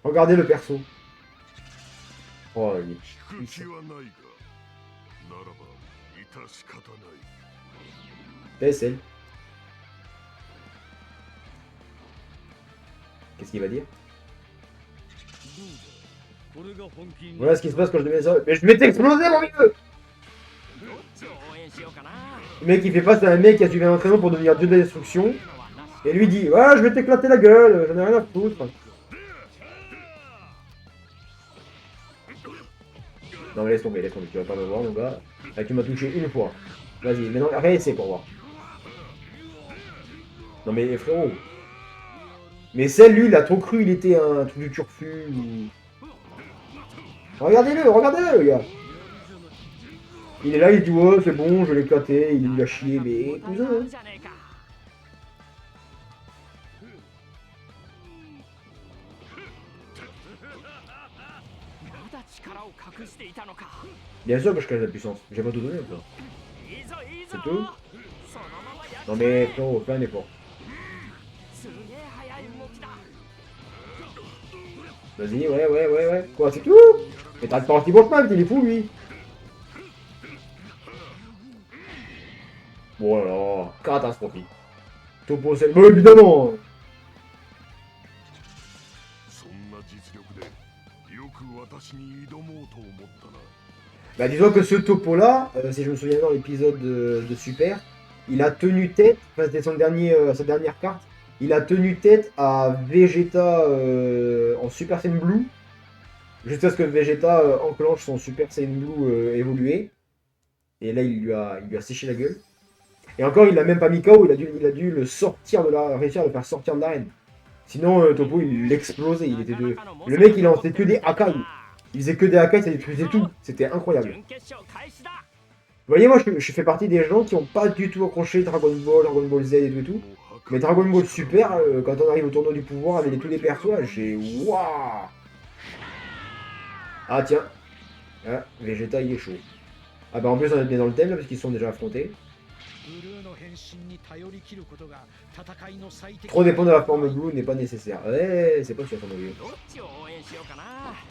Regardez le perso. Oh, il est puissant. PSL. Qu'est-ce qu'il va dire? Voilà ce qui se passe quand je deviens ça. Mais je m'étais explosé, mon vieux! Le mec, il fait face à un mec qui a suivi un entraînement pour devenir dieu de la destruction. Et lui dit, ouais, je vais t'éclater la gueule, j'en ai rien à foutre. Non mais laisse tomber, tu vas pas me voir mon gars. Là tu m'as touché une fois. Vas-y, maintenant réessaie pour voir. Non mais frérot. Mais celle lui il a trop cru il était un truc du turfu. Regardez-le, regardez-le le gars. Il est là, il dit ouais c'est bon, je l'ai éclaté, il a chié, mais cousin. Hein. Bien sûr que je cache la puissance, j'ai pas tout donné encore. C'est tout? Non mais frérot, fais un effort. Vas-y, ouais. Quoi, c'est tout? Mais t'as le temps anti Wolfman, il est fou lui. Voilà, catastrophique. Topo c'est... Mais évidemment. Bah dis-toi que ce topo là, si je me souviens dans l'épisode de Super, il a tenu tête, enfin c'était son dernier, sa dernière carte, il a tenu tête à Vegeta en Super Saiyan Blue, jusqu'à ce que Vegeta enclenche son Super Saiyan Blue évolué, et là il lui a séché la gueule. Et encore il l'a même pas mis KO, il a dû le sortir de la, réussir à le faire sortir de l'arène. Sinon Topo il l'explosait, il était de... Le mec il lançait que des Akai. Il faisait que des AK, ça détruisait tout. C'était incroyable. Vous voyez, moi, je fais partie des gens qui n'ont pas du tout accroché Dragon Ball Z et tout. Mais Dragon Ball Super, quand on arrive au tournoi du pouvoir avec tous les persos, j'ai waouh. Ah tiens. Ah, Vegeta, il est chaud. Ah bah en plus, on est bien dans le thème, là, parce qu'ils sont déjà affrontés. Trop dépendre de la forme Blue n'est pas nécessaire. Ouais, c'est pas sûr, mon vieux.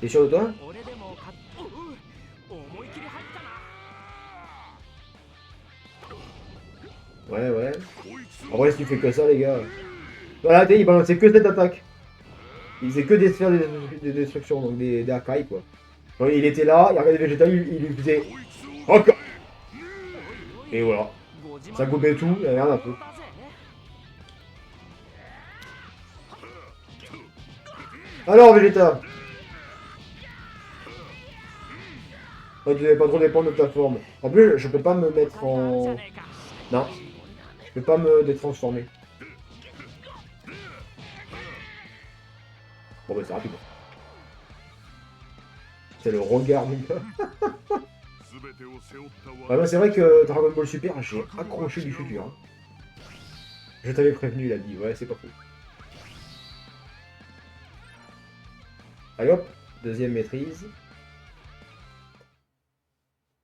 T'es sûr de toi? Ouais. En vrai, si tu fais que ça, les gars. Voilà, il balançait que cette attaque. Il faisait que des sphères de destruction, donc des Akai, quoi. Genre, il était là, il regardait Vegeta, il lui faisait. Encore. Et voilà. Ça gobait tout, il n'y avait rien à foutre. Alors, Vegeta. Oh, tu devais pas trop dépendre de ta forme. En plus, je peux pas me mettre en... Non. Je peux pas me détransformer. Bon bah c'est rapide. C'est le regard du gars. Ah bah, c'est vrai que Dragon Ball Super, j'ai accroché du futur. Hein. Je t'avais prévenu, il a dit. Ouais, c'est pas fou. Allez hop, deuxième maîtrise.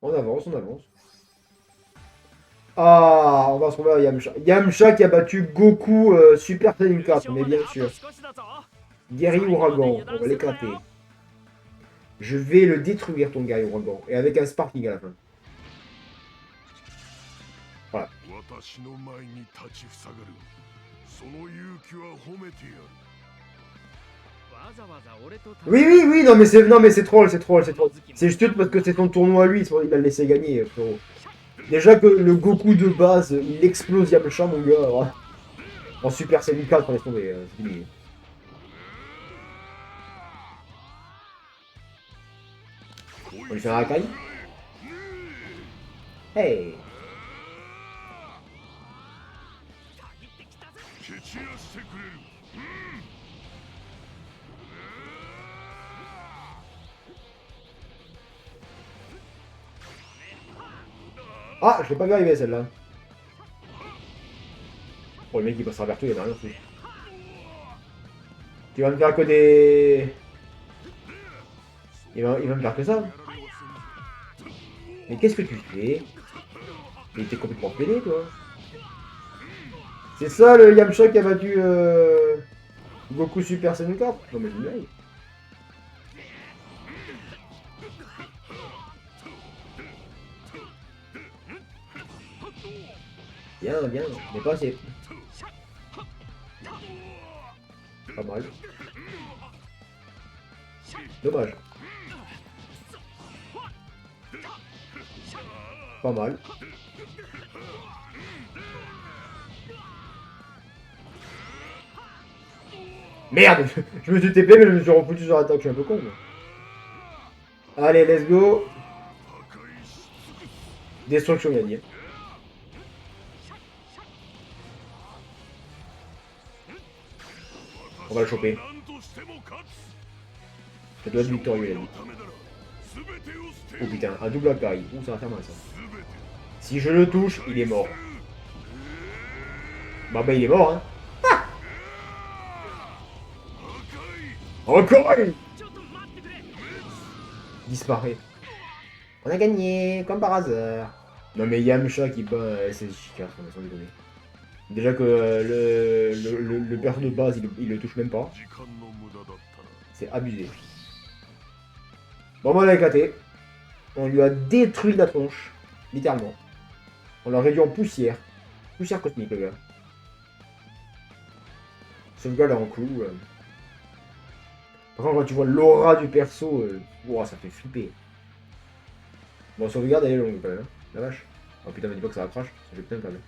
On avance, on avance. Ah, on va se retrouver à Yamcha. Yamcha qui a battu Goku Super Saiyan 4, mais bien sûr. Guerrier Ouragan, on va l'éclater. Je vais le détruire ton guerrier Ouragan. Et avec un Sparking à la fin. Voilà. Oui, oui, oui, non mais c'est troll, c'est troll, c'est troll. C'est juste parce que c'est son tournoi à lui, il a laissé gagner, frérot. Déjà que le Goku de base, il explose Yamcha, mon gars. Alors, en Super Saiyan 4, on laisse tomber, c'est fini. On lui fait un Hakai. Hey. Ah, je l'ai pas vu arriver celle-là. Oh, le mec il passe à travers tout, il a rien fait. Tu vas me faire que des... Il va me faire que ça. Mais qu'est-ce que tu fais? Mais t'es complètement pédé, toi. C'est ça le Yamcha qui a battu Goku Super Saiyan 4? Non mais je me blague. Bien, bien, mais pas assez. Pas mal. Dommage. Pas mal. Merde. Je me suis TP mais je me suis refoutu sur l'attaque, je suis un peu con. Moi. Allez, let's go. Destruction gagnée. On va le choper. Ça doit être victorieux, il a dit. Oh putain, un double Akari. Ouh, ça va faire mal ça. Si je le touche, il est mort. Bah il est mort, hein. Ah encore une. Disparaît. On a gagné, comme par hasard. Non mais Yamcha qui bat SSJ4, on sans déconner. Déjà que le perso de base, il le touche même pas. C'est abusé. Bon, on l'a éclaté. On lui a détruit la tronche. Littéralement. On l'a réduit en poussière. Poussière cosmique, le gars. Sauvegarde en clou. Par contre, quand tu vois l'aura du perso, wow, ça fait flipper. Bon, sauvegarde, elle est longue quand même. Hein. La vache. Oh putain, me dis pas que ça va crash. Ça fait putain quand même.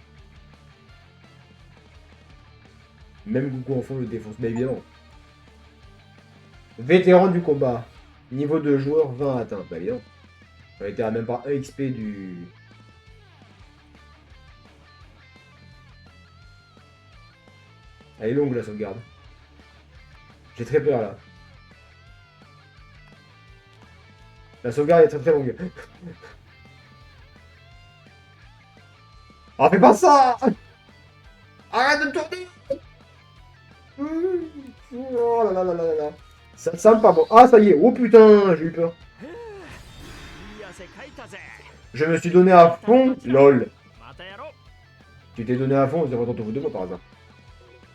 Même Goku en fond le défonce, mais évidemment. Vétéran du combat. Niveau de joueur 20 atteint. Bah évidemment. On était à même pas 1 XP du... Elle est longue la sauvegarde. J'ai très peur là. La sauvegarde est très très longue. Ah, fais pas ça! Arrête de tourner! Oh là là là là là. Ça sent pas bon. Ah, ça y est. Oh putain, j'ai eu peur. Je me suis donné à fond. LOL. Tu t'es donné à fond, vous avez entendu vous de moi par hasard.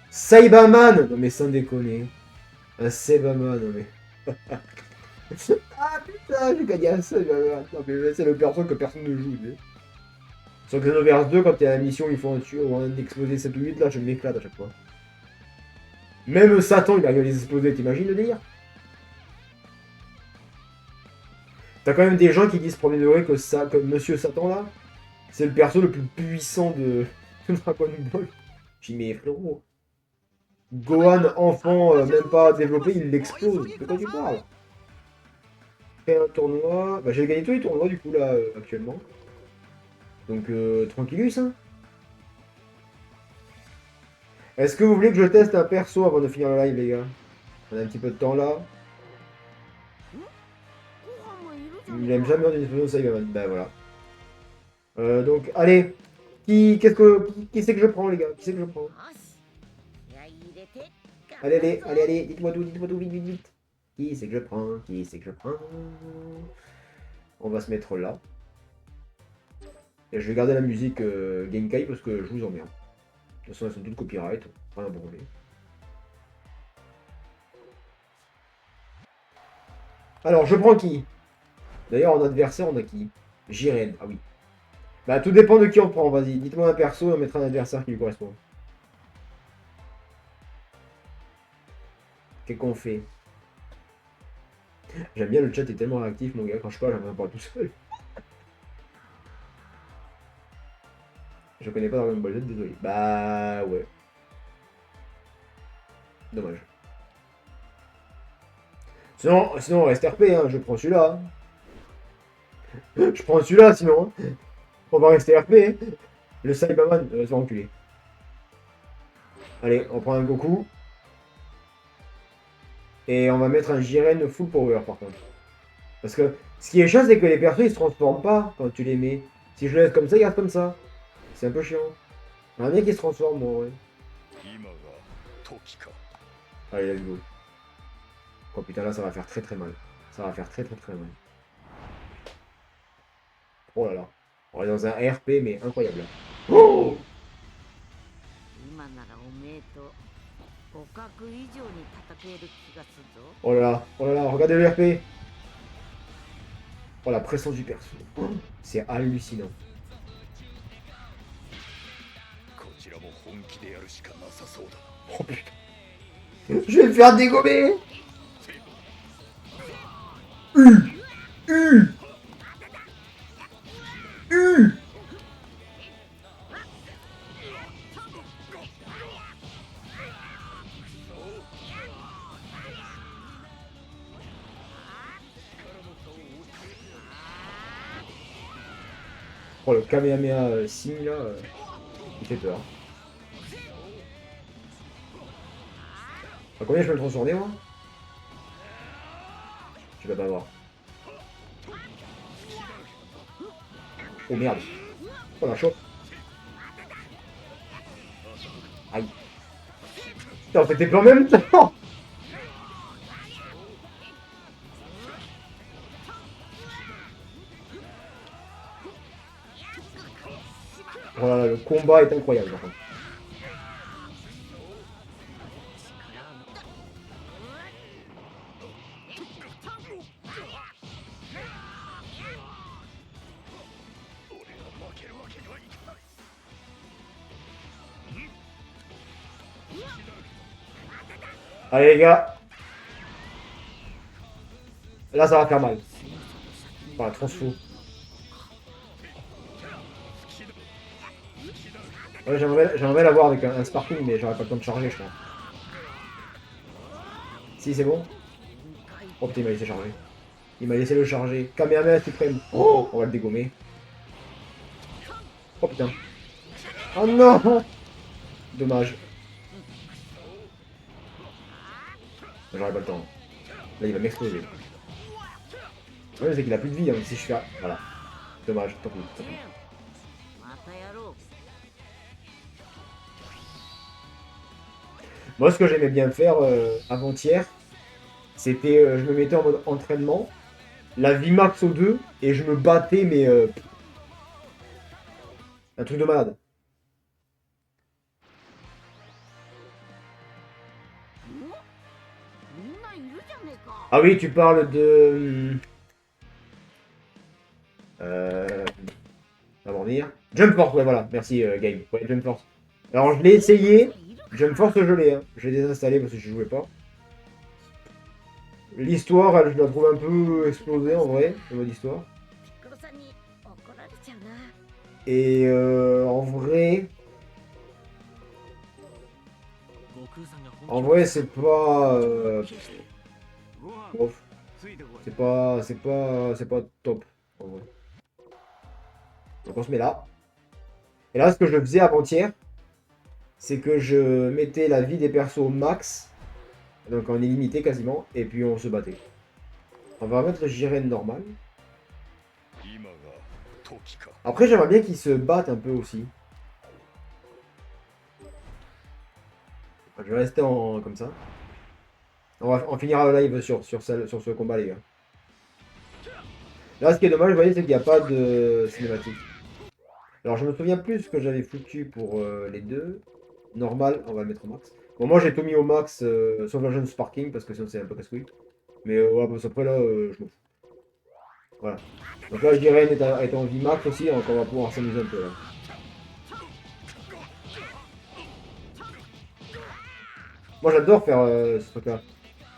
Saibaman! Non mais sans déconner. Un Saibaman, non mais. Ah putain, j'ai gagné un Saibaman. Non mais c'est le perso que personne ne joue. Tu sais. Sur Xenoverse 2, quand il y a la mission, il faut en tuer ou en exploser 7 ou 8, là je m'éclate à chaque fois. Même Satan, il arrive à les exploser, t'imagines le délire? T'as quand même des gens qui disent premier degré que, ça, que Monsieur Satan là, c'est le perso le plus puissant de Dragon Ball. J'ai dit mais frérot, Gohan enfant, même pas développé, il l'explose. De quoi tu parles? Fait un tournoi, bah j'ai gagné tous les tournois du coup là actuellement. Donc tranquillus hein. Est-ce que vous voulez que je teste un perso avant de finir le live les gars? On a un petit peu de temps là. Il aime jamais une explosion Cyberman. Ben voilà. Donc, allez. Qui c'est que je prends, les gars? Qui c'est que je prends? Allez. Dites-moi tout, vite. Qui c'est que je prends? Qui c'est que je prends? On va se mettre là. Et je vais garder la musique Genkai parce que je vous emmerde. De toute façon, elles sont toutes copyright. Rien à brûler. Alors, je prends qui? D'ailleurs, en adversaire, on a qui? Jiren. Ah oui. Bah, tout dépend de qui on prend. Vas-y, dites-moi un perso et on mettra un adversaire qui lui correspond. Qu'est-ce qu'on fait? J'aime bien, le chat est tellement réactif, mon gars. Quand je parle, j'en parle tout seul. Je connais pas Dragon Ball Z, désolé. Bah, ouais. Dommage. Sinon on reste RP, hein. Je prends celui-là. Je prends celui-là, sinon. On va rester RP. Hein. Le Cyberman va se faire enculer. Allez, on prend un Goku. Et on va mettre un Jiren full power, par contre. Parce que ce qui est chiant, c'est que les persos, ils se transforment pas quand tu les mets. Si je le laisse comme ça, ils restent comme ça. C'est un peu chiant. Un mec qui se transforme, moi, ouais. Allez, let's go. Oh putain, là, ça va faire très mal. Ça va faire très mal. Oh là là. On est dans un RP, mais incroyable. Oh, oh là là, regardez le RP. Oh, la pression du perso. Oh, c'est hallucinant. Oh putain. Je vais me faire dégommer. Oh, le Kamehameha Sim là, il fait peur. À combien je peux me transformer, moi? Je vais pas voir. Oh merde. Oh la chope. Aïe. Putain, on fait des plans en même temps. Oh là là, le combat est incroyable par contre. Allez les gars. Là ça va faire mal. Voilà, transfo. Ouais, j'aimerais l'avoir avec un sparking, mais j'aurais pas le temps de charger, je crois. Si, c'est bon. Oh putain, il m'a laissé charger. Il m'a laissé le charger. Kamehameha suprême. Oh, on va le dégommer. Oh putain. Oh non. Dommage. J'aurais pas le temps. Là, il va m'exploser. Le problème, c'est qu'il a plus de vie, hein, si je fais... Voilà. Dommage, tant pis. Moi, ce que j'aimais bien faire avant-hier, c'était... je me mettais en mode entraînement, la vie max au 2, et je me battais, mais... un truc de malade. Ah oui, tu parles de... ça va revenir. Jump Force, ouais, voilà. Merci, Game. Ouais, Jump Force. Alors, je l'ai essayé. Jump Force, je l'ai. Hein. Je l'ai désinstallé parce que je jouais pas. L'histoire, je la trouve un peu explosée, en vrai, le mode histoire. Et en vrai... En vrai, c'est pas... Ouf. C'est pas top, en vrai. Donc on se met là. Et là, ce que je faisais avant-hier, c'est que je mettais la vie des persos au max, donc en illimité quasiment, et puis on se battait. On va mettre Jiren normal. Après, j'aimerais bien qu'ils se battent un peu aussi. Je vais rester comme ça. On finira le live sur ce combat, les gars. Là, ce qui est dommage, vous voyez, c'est qu'il n'y a pas de cinématique. Alors, je me souviens plus ce que j'avais foutu pour les deux. Normal, on va le mettre au max. Bon, moi, j'ai tout mis au max, sauf la jeune Sparking, parce que sinon, c'est un peu casse-couille. Mais ouais, bah, après, là, je m'en fous. Voilà. Donc là, je dirais, est en vie max aussi, donc on va pouvoir s'amuser un peu, là. Moi, j'adore faire ce truc-là.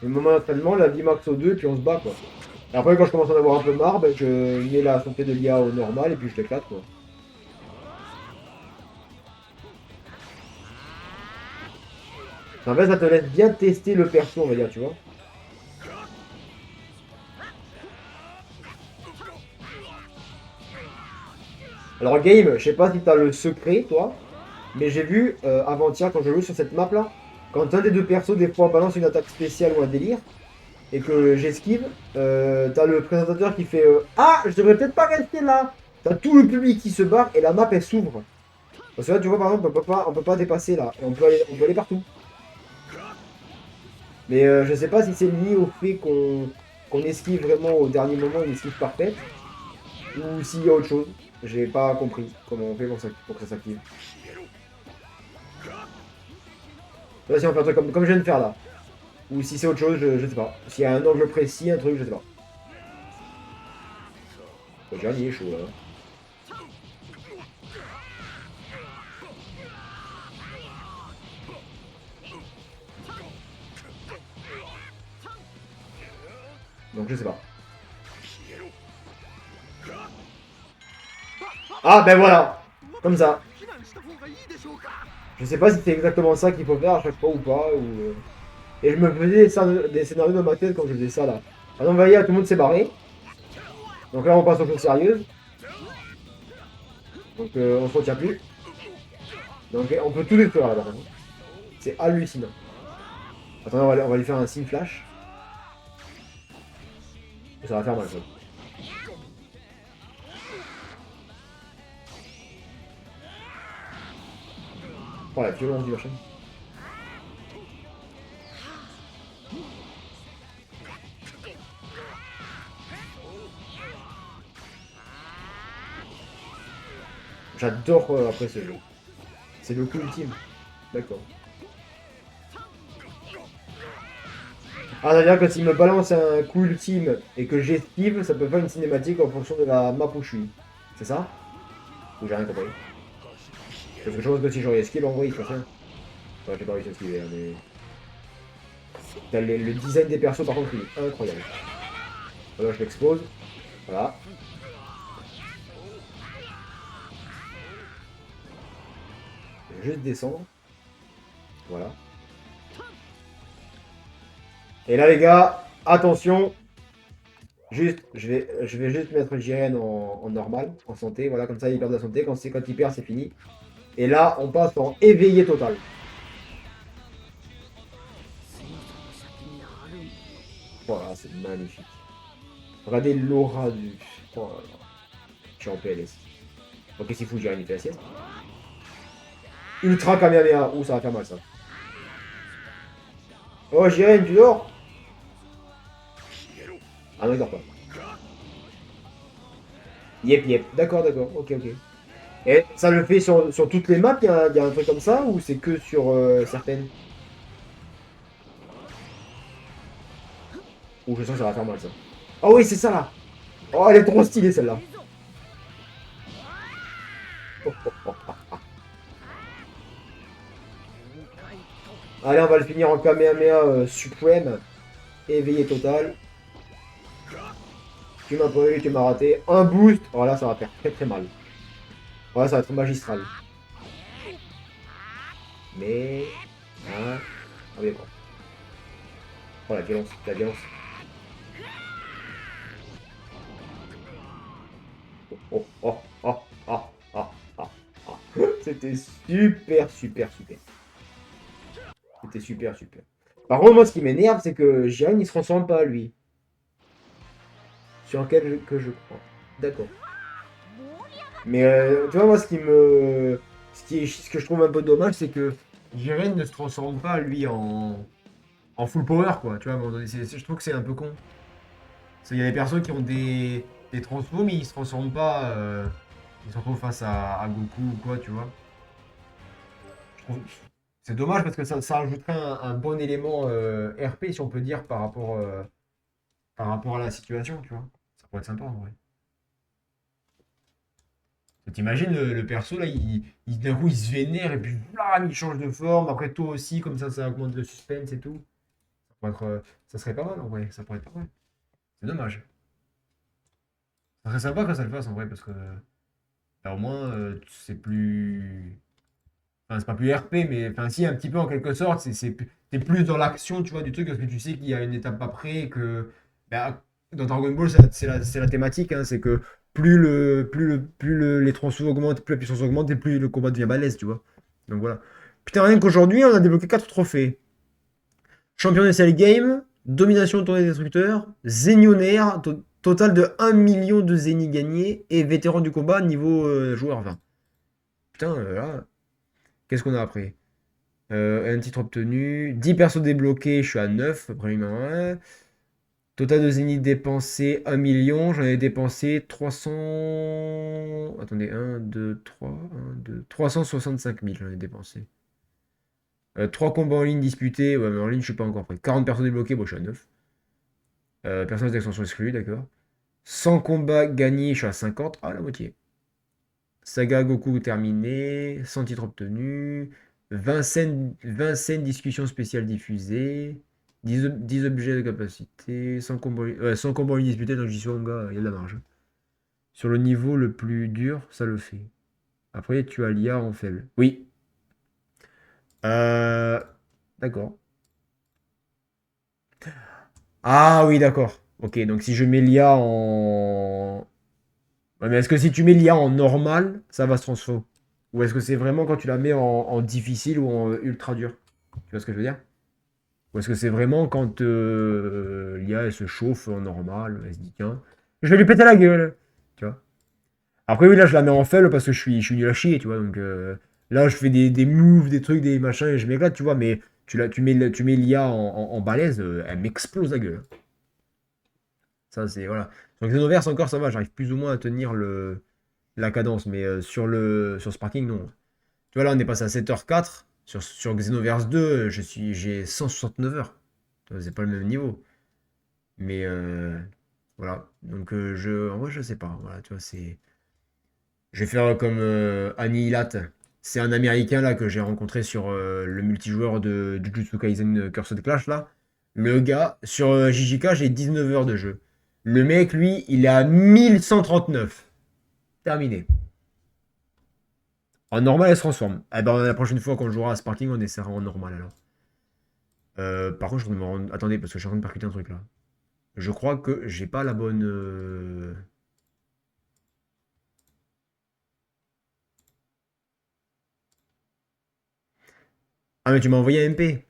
Le moment d'entraînement, la vie max au 2, puis on se bat, quoi. Et après, quand je commence à en avoir un peu marre, ben, je mets la santé de l'IA au normal, et puis je l'éclate, quoi. En fait, ça te laisse bien tester le perso, on va dire, tu vois. Alors, game, je sais pas si t'as le secret, toi, mais j'ai vu avant-hier, quand je jouais sur cette map-là, quand un des deux persos, des fois, balance une attaque spéciale ou un délire, et que j'esquive, t'as le présentateur qui fait ah, je devrais peut-être pas rester là. T'as tout le public qui se barre et la map elle s'ouvre. Parce que là, tu vois, par exemple, on peut pas dépasser là. Et on peut aller partout. Mais je sais pas si c'est lié au fait qu'on esquive vraiment au dernier moment, une esquive parfaite, ou s'il y a autre chose. J'ai pas compris comment on fait pour que ça s'active. Là, si on fait un truc comme je viens de faire là. Ou si c'est autre chose, je sais pas. S'il y a un angle précis, un truc, je sais pas. Le dernier est chaud là. Donc je sais pas. Ah ben voilà. Comme ça. Je sais pas si c'est exactement ça qu'il faut faire à chaque fois ou pas. Et je me faisais des scénarios dans ma tête quand je faisais ça là. Par exemple, vous voyez, tout le monde s'est barré. Donc là on passe aux choses sérieuses. Donc on se retient plus. Donc on peut tout détruire là par contre. C'est hallucinant. Attendez, on va lui faire un signe flash. Ça va faire mal ça. Oh la violence du machin. J'adore après ce jeu. C'est le coup ultime. D'accord. Ah, c'est-à-dire que s'il me balance un coup ultime et que j'esquive, ça peut faire une cinématique en fonction de la map où je suis. C'est ça? Ou j'ai rien compris? Parce que je pense que si j'aurais esquive, en vrai, il se passe rien. Ouais, j'ai pas réussi à esquiver, hein, mais... Le design des persos, par contre, il est incroyable. Voilà, je l'expose. Voilà. Je vais juste descendre. Voilà. Et là, les gars, attention. Juste, je vais juste mettre Jiren en normal, en santé. Voilà, comme ça, il perd de la santé. Quand il perd, c'est fini. Et là, on passe en éveillé total. Voilà, c'est magnifique. Regardez l'aura du... Oh là là. Je suis en PLS. Ok, s'il fout, Jiren, il fait la sienne. Ultra Kamehameha. Ouh, ça va faire mal, ça. Oh, Jiren, tu dors? Ah non, il dort pas. Yep. D'accord. Ok. Et ça le fait sur toutes les maps, il y a un truc comme ça, ou c'est que sur certaines? Ouh, je sens que ça va faire mal, ça. Oh oui, c'est ça, là. Oh, elle est trop stylée, celle-là. Allez, on va le finir en Kamehameha suprême. Éveillé total. Tu m'as pas eu, tu m'as raté. Un boost. Oh là, ça va faire très mal. Ouais, ça va être magistral. Mais... Hein... Ah oui, bon. Oh, la violence. Oh. C'était super. C'était super. Par contre, moi, ce qui m'énerve, c'est que Jiren, il se ressemble pas à lui. Sur lequel que je crois. D'accord. Mais tu vois, moi, ce que je trouve un peu dommage, c'est que Jiren ne se transforme pas, lui, en full power, quoi. Tu vois, à un moment donné, je trouve que c'est un peu con. Parce qu'il y a des personnes qui ont des transfos, mais ils se transforment pas. Ils se retrouvent face à Goku ou quoi, tu vois. Je trouve- C'est dommage parce que ça rajouterait un bon élément RP, si on peut dire, par rapport à la situation, tu vois. Ça pourrait être sympa, en vrai. T'imagines le perso, là, d'un coup, il se vénère et puis blam, il change de forme. Après, toi aussi, comme ça augmente le suspense et tout. Ça pourrait être, ça serait pas mal, en vrai. Ça pourrait être pas mal. C'est dommage. Ça serait sympa que ça le fasse, en vrai, parce que là, au moins, c'est plus. Enfin, c'est pas plus RP, mais enfin, si, un petit peu en quelque sorte, t'es plus dans l'action, tu vois, du truc, parce que tu sais qu'il y a une étape après, que bah, dans Dragon Ball, c'est la thématique, hein, c'est que les transfos augmentent, plus la puissance augmente, et plus le combat devient balèze, tu vois. Donc voilà. Putain, rien qu'aujourd'hui, on a débloqué 4 trophées. Champion des Cell Games, domination de tournée destructeur, Zénionnaire, total de 1 million de zéniths gagnés, et vétéran du combat, niveau joueur 20. Putain, là, qu'est-ce qu'on a après? Un titre obtenu. 10 persos débloqués, je suis à 9, premièrement. Total de zénith dépensé, 1 million. J'en ai dépensé 300. Attendez, 1, 2, 3, 1, 2, 365 000, j'en ai dépensé. 3 combats en ligne disputés. Ouais, mais en ligne, je suis pas encore prêt. 40 persos débloqués, bon, je suis à 9. Personnages d'extension exclus, d'accord. 100 combats gagnés, je suis à 50. Ah, la moitié. Saga Goku terminé. 100 titres obtenus. 20 scènes discussions spéciales diffusées. 10 objets de capacité. 100 combats en ligne disputés, donc j'y suis en gars, il y a de la marge. Sur le niveau le plus dur, ça le fait. Après, tu as l'IA en faible. Oui. Euh, D'accord. Ah oui, d'accord. Ok, donc si je mets l'IA en. Ouais, mais est-ce que si tu mets l'IA en normal, ça va se transformer? Ou est-ce que c'est vraiment quand tu la mets en difficile ou en ultra dur? Tu vois ce que je veux dire? Ou est-ce que c'est vraiment quand l'IA elle se chauffe en normal, elle se dit tiens, je vais lui péter la gueule, tu vois? Après oui là je la mets en faible parce que je suis nul à chier, tu vois, donc là je fais des moves, des trucs, des machins et je m'éclate, tu vois, mais tu mets l'IA en balèze, elle m'explose la gueule. Ça c'est voilà. Sur Xenoverse encore ça va, j'arrive plus ou moins à tenir la cadence, mais sur Sparking non. Tu vois là on est passé à 7h04, sur Xenoverse 2, j'ai 169 heures. Tu vois, c'est pas le même niveau. Mais voilà. Donc en vrai, je sais pas. Voilà, tu vois, je vais faire comme Annihilat. C'est un Américain là que j'ai rencontré sur le multijoueur de Jujutsu Kaisen Cursed Clash là. Le gars, sur JJK, j'ai 19 heures de jeu. Le mec, lui, il est à 1139. Terminé. En normal, elle se transforme. Eh ben, la prochaine fois qu'on jouera à Sparking, on essaiera en normal alors. Par contre, je suis en train de me attendez, parce que je suis en train de percuter un truc là. Je crois que j'ai pas la bonne. Ah, mais tu m'as envoyé un MP.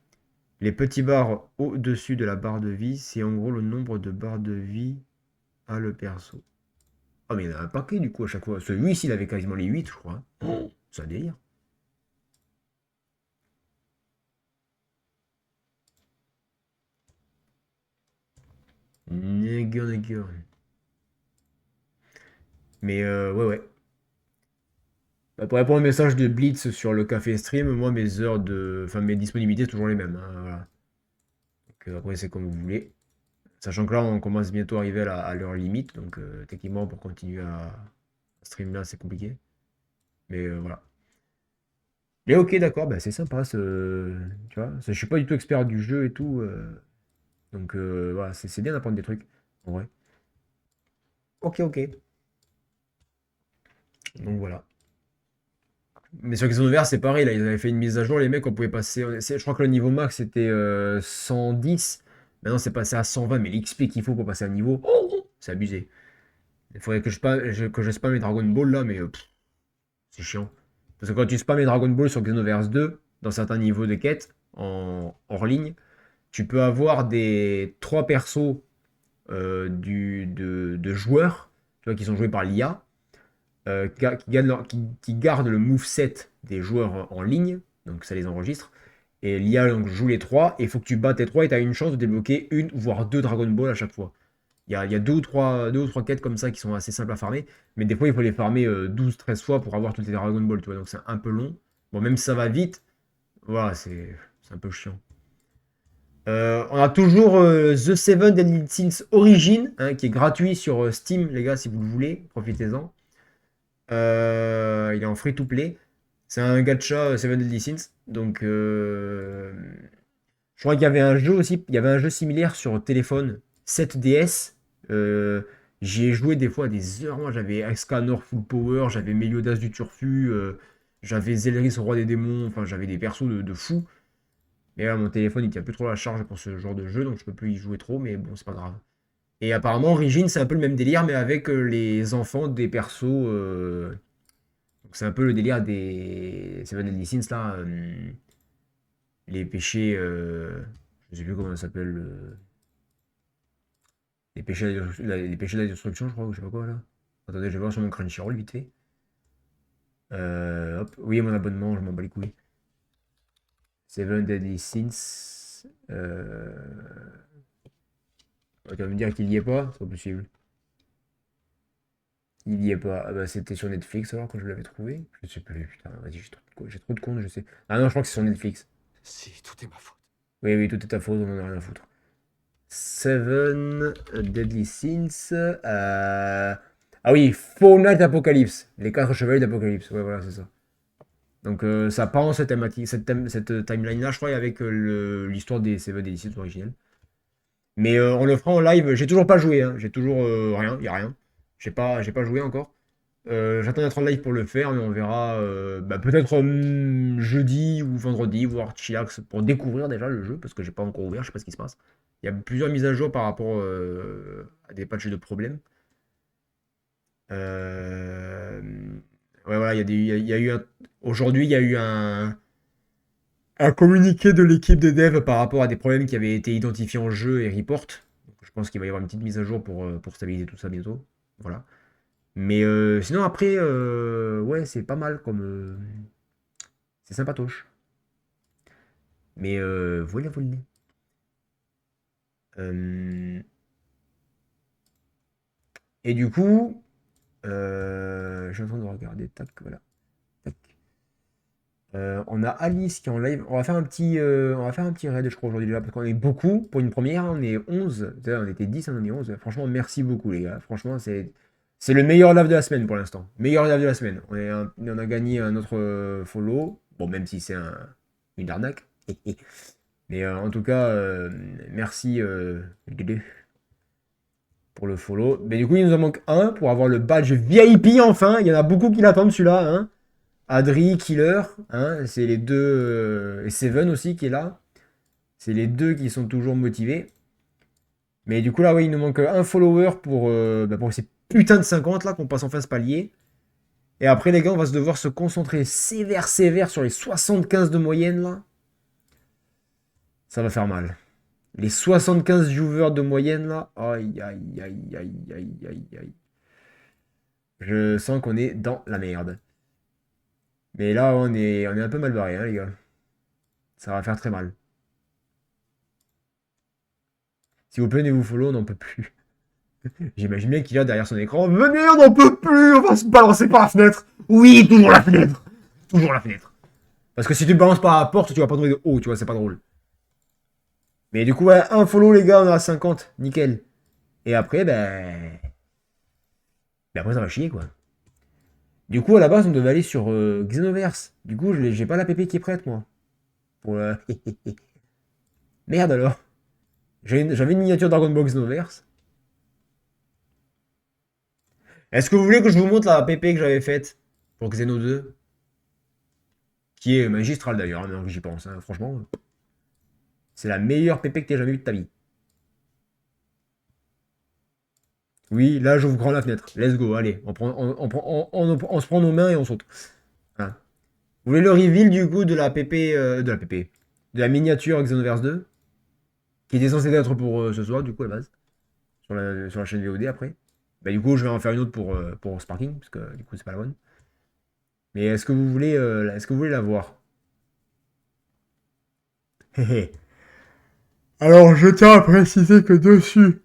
Les petits barres au-dessus de la barre de vie, c'est en gros le nombre de barres de vie à le perso. Ah, mais il y en a un paquet du coup à chaque fois. Celui-ci, il avait quasiment les 8 je crois. Oh, c'est un délire. Nigga, nigga. Mais ouais, ouais. Bah, pour répondre au message de Blitz sur le café stream, moi, mes heures de. Enfin, mes disponibilités, c'est toujours les mêmes, hein, voilà. Donc, après, c'est comme vous voulez. Sachant que là, on commence bientôt à arriver à l'heure limite. Donc, techniquement, pour continuer à stream là, c'est compliqué. Mais voilà. Mais ok, d'accord, bah, c'est sympa, tu vois. Je suis pas du tout expert du jeu et tout. Donc voilà, c'est bien d'apprendre des trucs. En vrai. Ok, ok. Donc voilà. Mais sur Xenoverse, c'est pareil, là, ils avaient fait une mise à jour, les mecs, on pouvait passer. Je crois que le niveau max c'était 110. Maintenant, c'est passé à 120, mais l'XP qu'il faut pour passer à un niveau, c'est abusé. Il faudrait que je spamme les Dragon Ball là, mais c'est chiant. Parce que quand tu spams les Dragon Ball sur Xenoverse 2, dans certains niveaux de quête, hors ligne, tu peux avoir des 3 persos de joueurs, tu vois, qui sont joués par l'IA. qui gardent le moveset des joueurs en ligne, donc ça les enregistre. Et l'IA donc, joue les trois, et il faut que tu battes les trois, et tu as une chance de débloquer une, voire deux Dragon Ball à chaque fois. Il y a deux ou trois quêtes comme ça qui sont assez simples à farmer, mais des fois il faut les farmer 12-13 fois pour avoir toutes les Dragon Ball, tu vois, donc c'est un peu long. Bon, même si ça va vite, voilà, c'est un peu chiant. On a toujours The Seven Deadly Sins Origin, hein, qui est gratuit sur Steam, les gars, si vous le voulez, profitez-en. Il est en free-to-play. C'est un gacha Seven Deadly Sins, donc je crois qu'il y avait un jeu aussi, il y avait un jeu similaire sur téléphone, 7DS. Euh, J'y ai joué des fois à des heures. Moi, j'avais Escanor Full Power, j'avais Meliodas du Turfu, j'avais Zelris au Roi des Démons, enfin, j'avais des persos de fou. Mais là, mon téléphone, il tient plus trop la charge pour ce genre de jeu, donc je peux plus y jouer trop, mais bon, c'est pas grave. Et apparemment, Origin, c'est un peu le même délire, mais avec les enfants des persos. Donc c'est un peu le délire des Seven Deadly Sins, là. Les péchés. Je sais plus comment ça s'appelle. Les péchés de la destruction, je crois, ou je sais pas quoi, là. Attendez, je vais voir sur mon Crunchyroll, vite fait. Hop. Oui, mon abonnement, je m'en bats les couilles. Seven Deadly Sins. Tu vas me dire qu'il y est pas? C'est pas possible. Il y est pas. Ah bah c'était sur Netflix alors quand je l'avais trouvé. Je sais plus, putain, vas-y, j'ai trop de comptes, je sais. Ah non, je crois que c'est sur Netflix. Si, tout est ma faute. Oui, oui, tout est ta faute, on en a rien à foutre. Seven Deadly Sins. Ah oui, Fall Night Apocalypse. Les quatre chevaliers d'Apocalypse. Ouais, voilà, c'est ça. Donc ça prend cette thématique, cette timeline-là, je crois, avec l'histoire des Seven Deadly Sins originels. Mais on le fera en live. J'ai toujours pas joué, hein. J'ai toujours rien, y a rien. J'ai pas joué encore. J'attends d'être en live pour le faire, mais on verra bah, peut-être jeudi ou vendredi, voire chillax pour découvrir déjà le jeu, parce que j'ai pas encore ouvert, je sais pas ce qui se passe. Il y a plusieurs mises à jour par rapport à des patchs de problèmes. Euh, Ouais, voilà, il y a eu aujourd'hui, il y a eu un communiqué de l'équipe de dev par rapport à des problèmes qui avaient été identifiés en jeu et report. Donc, je pense qu'il va y avoir une petite mise à jour pour stabiliser tout ça bientôt. Voilà. Mais sinon, après, ouais, c'est pas mal comme. C'est sympatoche. Mais voilà, voilà. Euh, et du coup, je suis en train de regarder. Tac, voilà. Tac. On a Alice qui est en live. On va faire un petit raid, je crois, aujourd'hui déjà, parce qu'on est beaucoup. Pour une première, on est 11. C'est-à-dire, on était 10, on est 11. Franchement, merci beaucoup, les gars. Franchement, c'est le meilleur live de la semaine pour l'instant. Meilleur live de la semaine. On a gagné un autre follow. Bon, même si c'est une arnaque. Mais en tout cas, merci Dédé, pour le follow. Mais du coup, il nous en manque un pour avoir le badge VIP enfin. Il y en a beaucoup qui l'attendent celui-là, hein. Adri, Killer, hein, c'est les deux. Et Seven aussi qui est là. C'est les deux qui sont toujours motivés. Mais du coup, là, oui, il nous manque un follower pour ces putains de 50 là qu'on passe enfin ce palier. Et après, les gars, on va se devoir se concentrer sévère sur les 75 de moyenne là. Ça va faire mal. Les 75 viewers de moyenne là. Aïe, aïe, aïe, aïe, aïe, aïe, aïe. Je sens qu'on est dans la merde. Mais là, on est un peu mal barré, hein, les gars. Ça va faire très mal. Si vous venez vous follow, on n'en peut plus. J'imagine bien qu'il a derrière son écran. Venez, on n'en peut plus, on va se balancer par la fenêtre. Oui, toujours la fenêtre. Toujours la fenêtre. Parce que si tu te balances par la porte, tu vas pas tomber de haut, tu vois, c'est pas drôle. Mais du coup, ouais, un follow, les gars, on a 50. Nickel. Et après, ben après, ça va chier, quoi. Du coup, à la base, on devait aller sur Xenoverse. Du coup, j'ai pas la PP qui est prête, moi. Pour Merde alors. J'avais une miniature Dragon Ball Xenoverse. Est-ce que vous voulez que je vous montre la PP que j'avais faite pour Xeno 2? Qui est magistrale d'ailleurs, hein, maintenant que j'y pense. Hein, franchement, c'est la meilleure PP que tu aies jamais vue de ta vie. Oui, là, j'ouvre grand la fenêtre. Let's go, allez. On se prend nos mains et on saute. Voilà. Vous voulez le reveal du coup de la PP, de la miniature Xenoverse 2, qui était censée être pour ce soir, du coup, à la base, sur la chaîne VOD après. Bah, du coup, je vais en faire une autre pour Sparking, parce que du coup, c'est pas la bonne. Mais est-ce que vous voulez la voir? Alors, je tiens à préciser que dessus,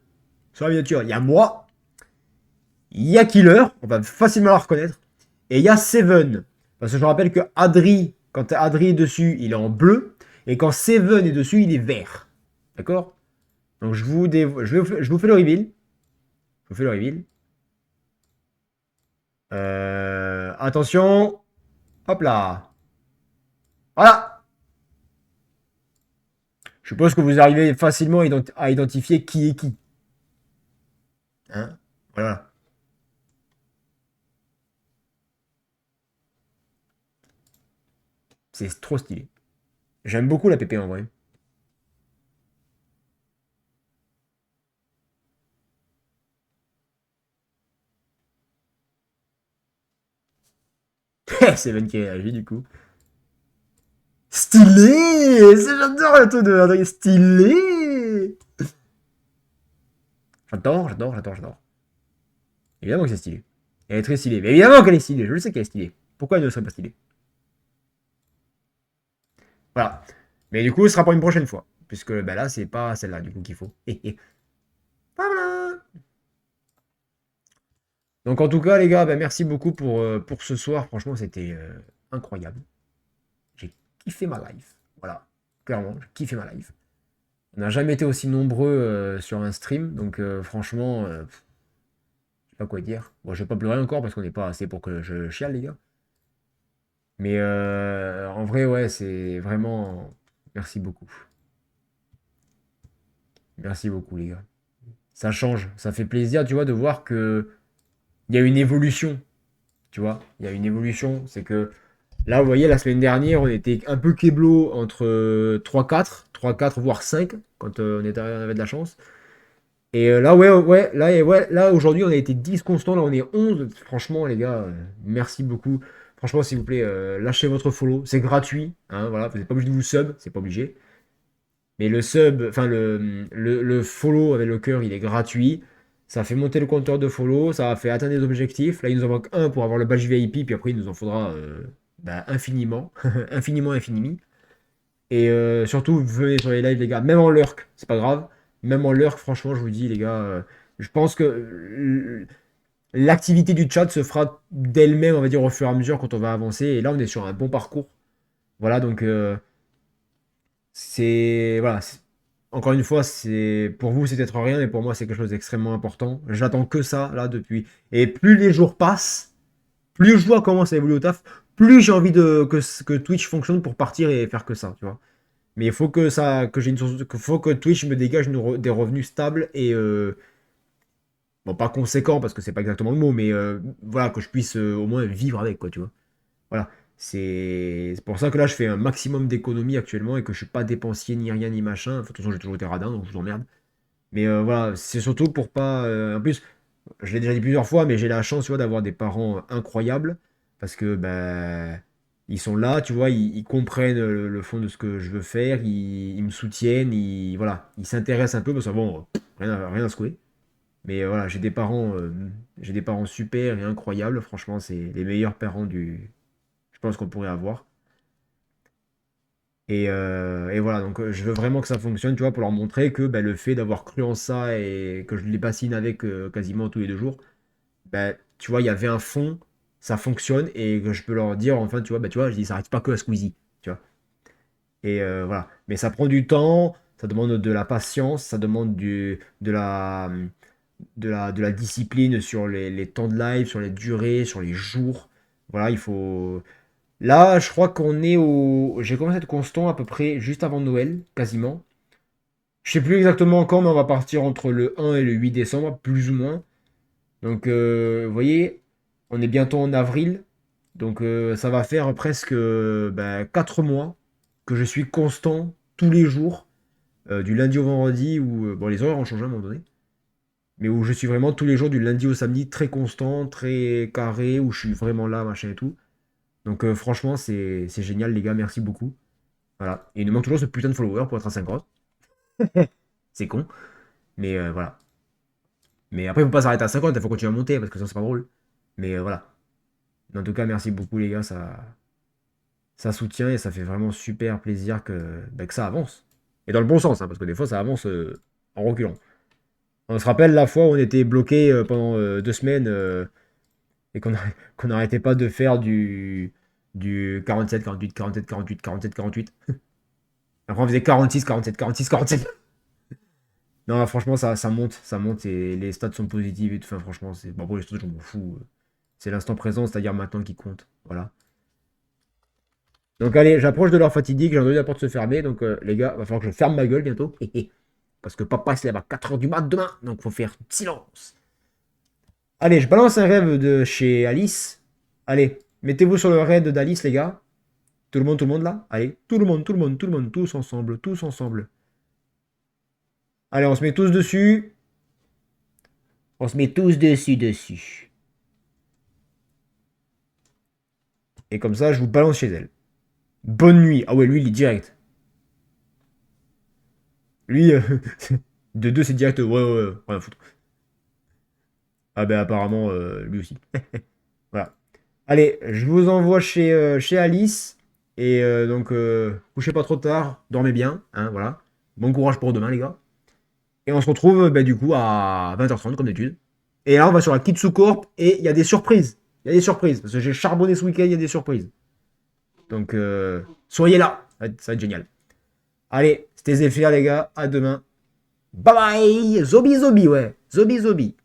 sur la miniature, il y a moi, il y a Killer, on va facilement la reconnaître, et il y a Seven. Parce que je rappelle que Adri, quand Adri est dessus, il est en bleu, et quand Seven est dessus, il est vert. D'accord? Donc je vous fais le reveal. Je vous fais le reveal. Attention. Hop là. Voilà. Je suppose que vous arrivez facilement à identifier qui est qui. Hein? Voilà. C'est trop stylé. J'aime beaucoup la PP en vrai. Seven qui réagit du coup. Stylé! J'adore le ton de Adrien. Stylé! J'adore. Évidemment que c'est stylé. Elle est très stylée. Mais évidemment qu'elle est stylée. Je le sais qu'elle est stylée. Pourquoi elle ne serait pas stylée? Voilà. Mais du coup, ce sera pour une prochaine fois. Puisque bah, là, c'est pas celle-là du coup qu'il faut. Voilà. Donc en tout cas, les gars, bah, merci beaucoup pour ce soir. Franchement, c'était incroyable. J'ai kiffé ma life. Voilà. Clairement, j'ai kiffé ma life. On n'a jamais été aussi nombreux sur un stream. Donc franchement, je sais pas quoi dire. Bon, je vais pas pleurer encore parce qu'on n'est pas assez pour que je chiale, les gars. Mais en vrai, ouais, c'est vraiment... Merci beaucoup. Merci beaucoup, les gars. Ça change. Ça fait plaisir, tu vois, de voir que il y a une évolution. Tu vois, il y a une évolution. C'est que là, vous voyez, la semaine dernière, on était un peu keblo entre 3-4 voire 5 quand on avait de la chance. Et là, là aujourd'hui, on a été 10 constants. Là, on est 11. Franchement, les gars, merci beaucoup. Franchement, s'il vous plaît, lâchez votre follow. C'est gratuit. Hein, voilà, vous n'êtes pas obligé de vous sub. C'est pas obligé. Mais le sub, enfin le follow avec le cœur, il est gratuit. Ça fait monter le compteur de follow, ça a fait atteindre des objectifs. Là, il nous en manque un pour avoir le badge VIP, puis après, il nous en faudra bah, infiniment, infiniment, infiniment. Et surtout, venez sur les lives, les gars, même en lurk, c'est pas grave. Même en lurk, franchement, je vous dis, les gars, je pense que l'activité du chat se fera d'elle-même, on va dire, au fur et à mesure quand on va avancer. Et là, on est sur un bon parcours. Voilà, donc c'est voilà. Encore une fois, c'est pour vous c'est peut-être rien, mais pour moi c'est quelque chose d'extrêmement important. J'attends que ça là depuis. Et plus les jours passent, plus je vois comment ça évolue au taf, plus j'ai envie que Twitch fonctionne pour partir et faire que ça, tu vois. Mais il faut que ça, que j'ai une source, que faut que Twitch me dégage des revenus stables et bon pas conséquents parce que c'est pas exactement le mot, mais voilà que je puisse au moins vivre avec quoi, tu vois. Voilà. C'est pour ça que là, je fais un maximum d'économies actuellement et que je suis pas dépensier ni rien ni machin. Enfin, de toute façon, j'ai toujours été radin, donc je vous emmerde. Mais voilà, c'est surtout pour pas. En plus, je l'ai déjà dit plusieurs fois, mais j'ai la chance, tu vois, d'avoir des parents incroyables parce que ben ils sont là, tu vois, ils comprennent le fond de ce que je veux faire, ils me soutiennent, voilà, ils s'intéressent un peu parce que bon, rien à secouer. Mais voilà, j'ai des parents super et incroyables. Franchement, c'est les meilleurs parents je pense qu'on pourrait avoir. Et voilà, donc je veux vraiment que ça fonctionne, tu vois, pour leur montrer que bah, le fait d'avoir cru en ça et que je les bassine avec quasiment tous les 2 jours, bah, tu vois, il y avait un fond, ça fonctionne et que je peux leur dire, enfin, tu vois, je dis, ça n'arrête pas que à Squeezie, tu vois. Et voilà. Mais ça prend du temps, ça demande de la patience, ça demande de la discipline sur les temps de live, sur les durées, sur les jours. Voilà, il faut. Là, je crois qu'on est au. J'ai commencé à être constant à peu près juste avant Noël, quasiment. Je sais plus exactement quand, mais on va partir entre le 1 et le 8 décembre, plus ou moins. Donc, vous voyez, on est bientôt en avril. Donc, ça va faire presque 4 mois que je suis constant tous les jours, du lundi au vendredi, où bon, les horaires ont changé à un moment donné, mais où je suis vraiment tous les jours, du lundi au samedi, très constant, très carré, où je suis vraiment là, machin et tout. Donc, franchement, c'est génial, les gars, merci beaucoup. Voilà. Et il nous manque toujours ce putain de follower pour être à 50. C'est con. Mais voilà. Mais après, il faut pas s'arrêter à 50, il faut continuer à monter parce que ça, c'est pas drôle. Mais voilà. En tout cas, merci beaucoup, les gars. Ça soutient et ça fait vraiment super plaisir que ça avance. Et dans le bon sens, hein, parce que des fois, ça avance en reculant. On se rappelle la fois où on était bloqué pendant 2 semaines et qu'on n'arrêtait pas de faire du 47, 48, 47, 48, 47, 48. Après, on faisait 46, 47, 46, 47. Non, franchement, ça monte et les stats sont positives et tout. Enfin, franchement, c'est bon, pour les stats, je m'en fous. C'est l'instant présent, c'est-à-dire maintenant qui compte. Voilà. Donc, allez, j'approche de l'heure fatidique. J'ai entendu la porte se fermer. Donc, les gars, va falloir que je ferme ma gueule bientôt. Parce que papa se lève à 4h du mat demain. Donc, faut faire silence. Allez, je balance un rêve de chez Alice. Allez, mettez-vous sur le raid d'Alice, les gars. Tout le monde là. Allez, tout le monde, tout le monde, tout le monde, tous ensemble, tous ensemble. Allez, on se met tous dessus. On se met tous dessus. Et comme ça, je vous balance chez elle. Bonne nuit. Ah ouais, lui, il est direct. Lui, de deux, c'est direct. Ouais, ouais, ouais, rien à foutre. Ah ben, apparemment, lui aussi. Voilà. Allez, je vous envoie chez Alice. Et donc, couchez pas trop tard. Dormez bien. Hein, voilà. Bon courage pour demain, les gars. Et on se retrouve, bah, du coup, à 20h30, comme d'habitude. Et là, on va sur la Kitsu Corp. Et il y a des surprises. Il y a des surprises. Parce que j'ai charbonné ce week-end, il y a des surprises. Donc, soyez là. Ça va être génial. Allez, c'était Zephyr, les gars. À demain. Bye bye. Zobi, zobi, ouais. Zobi, zobi.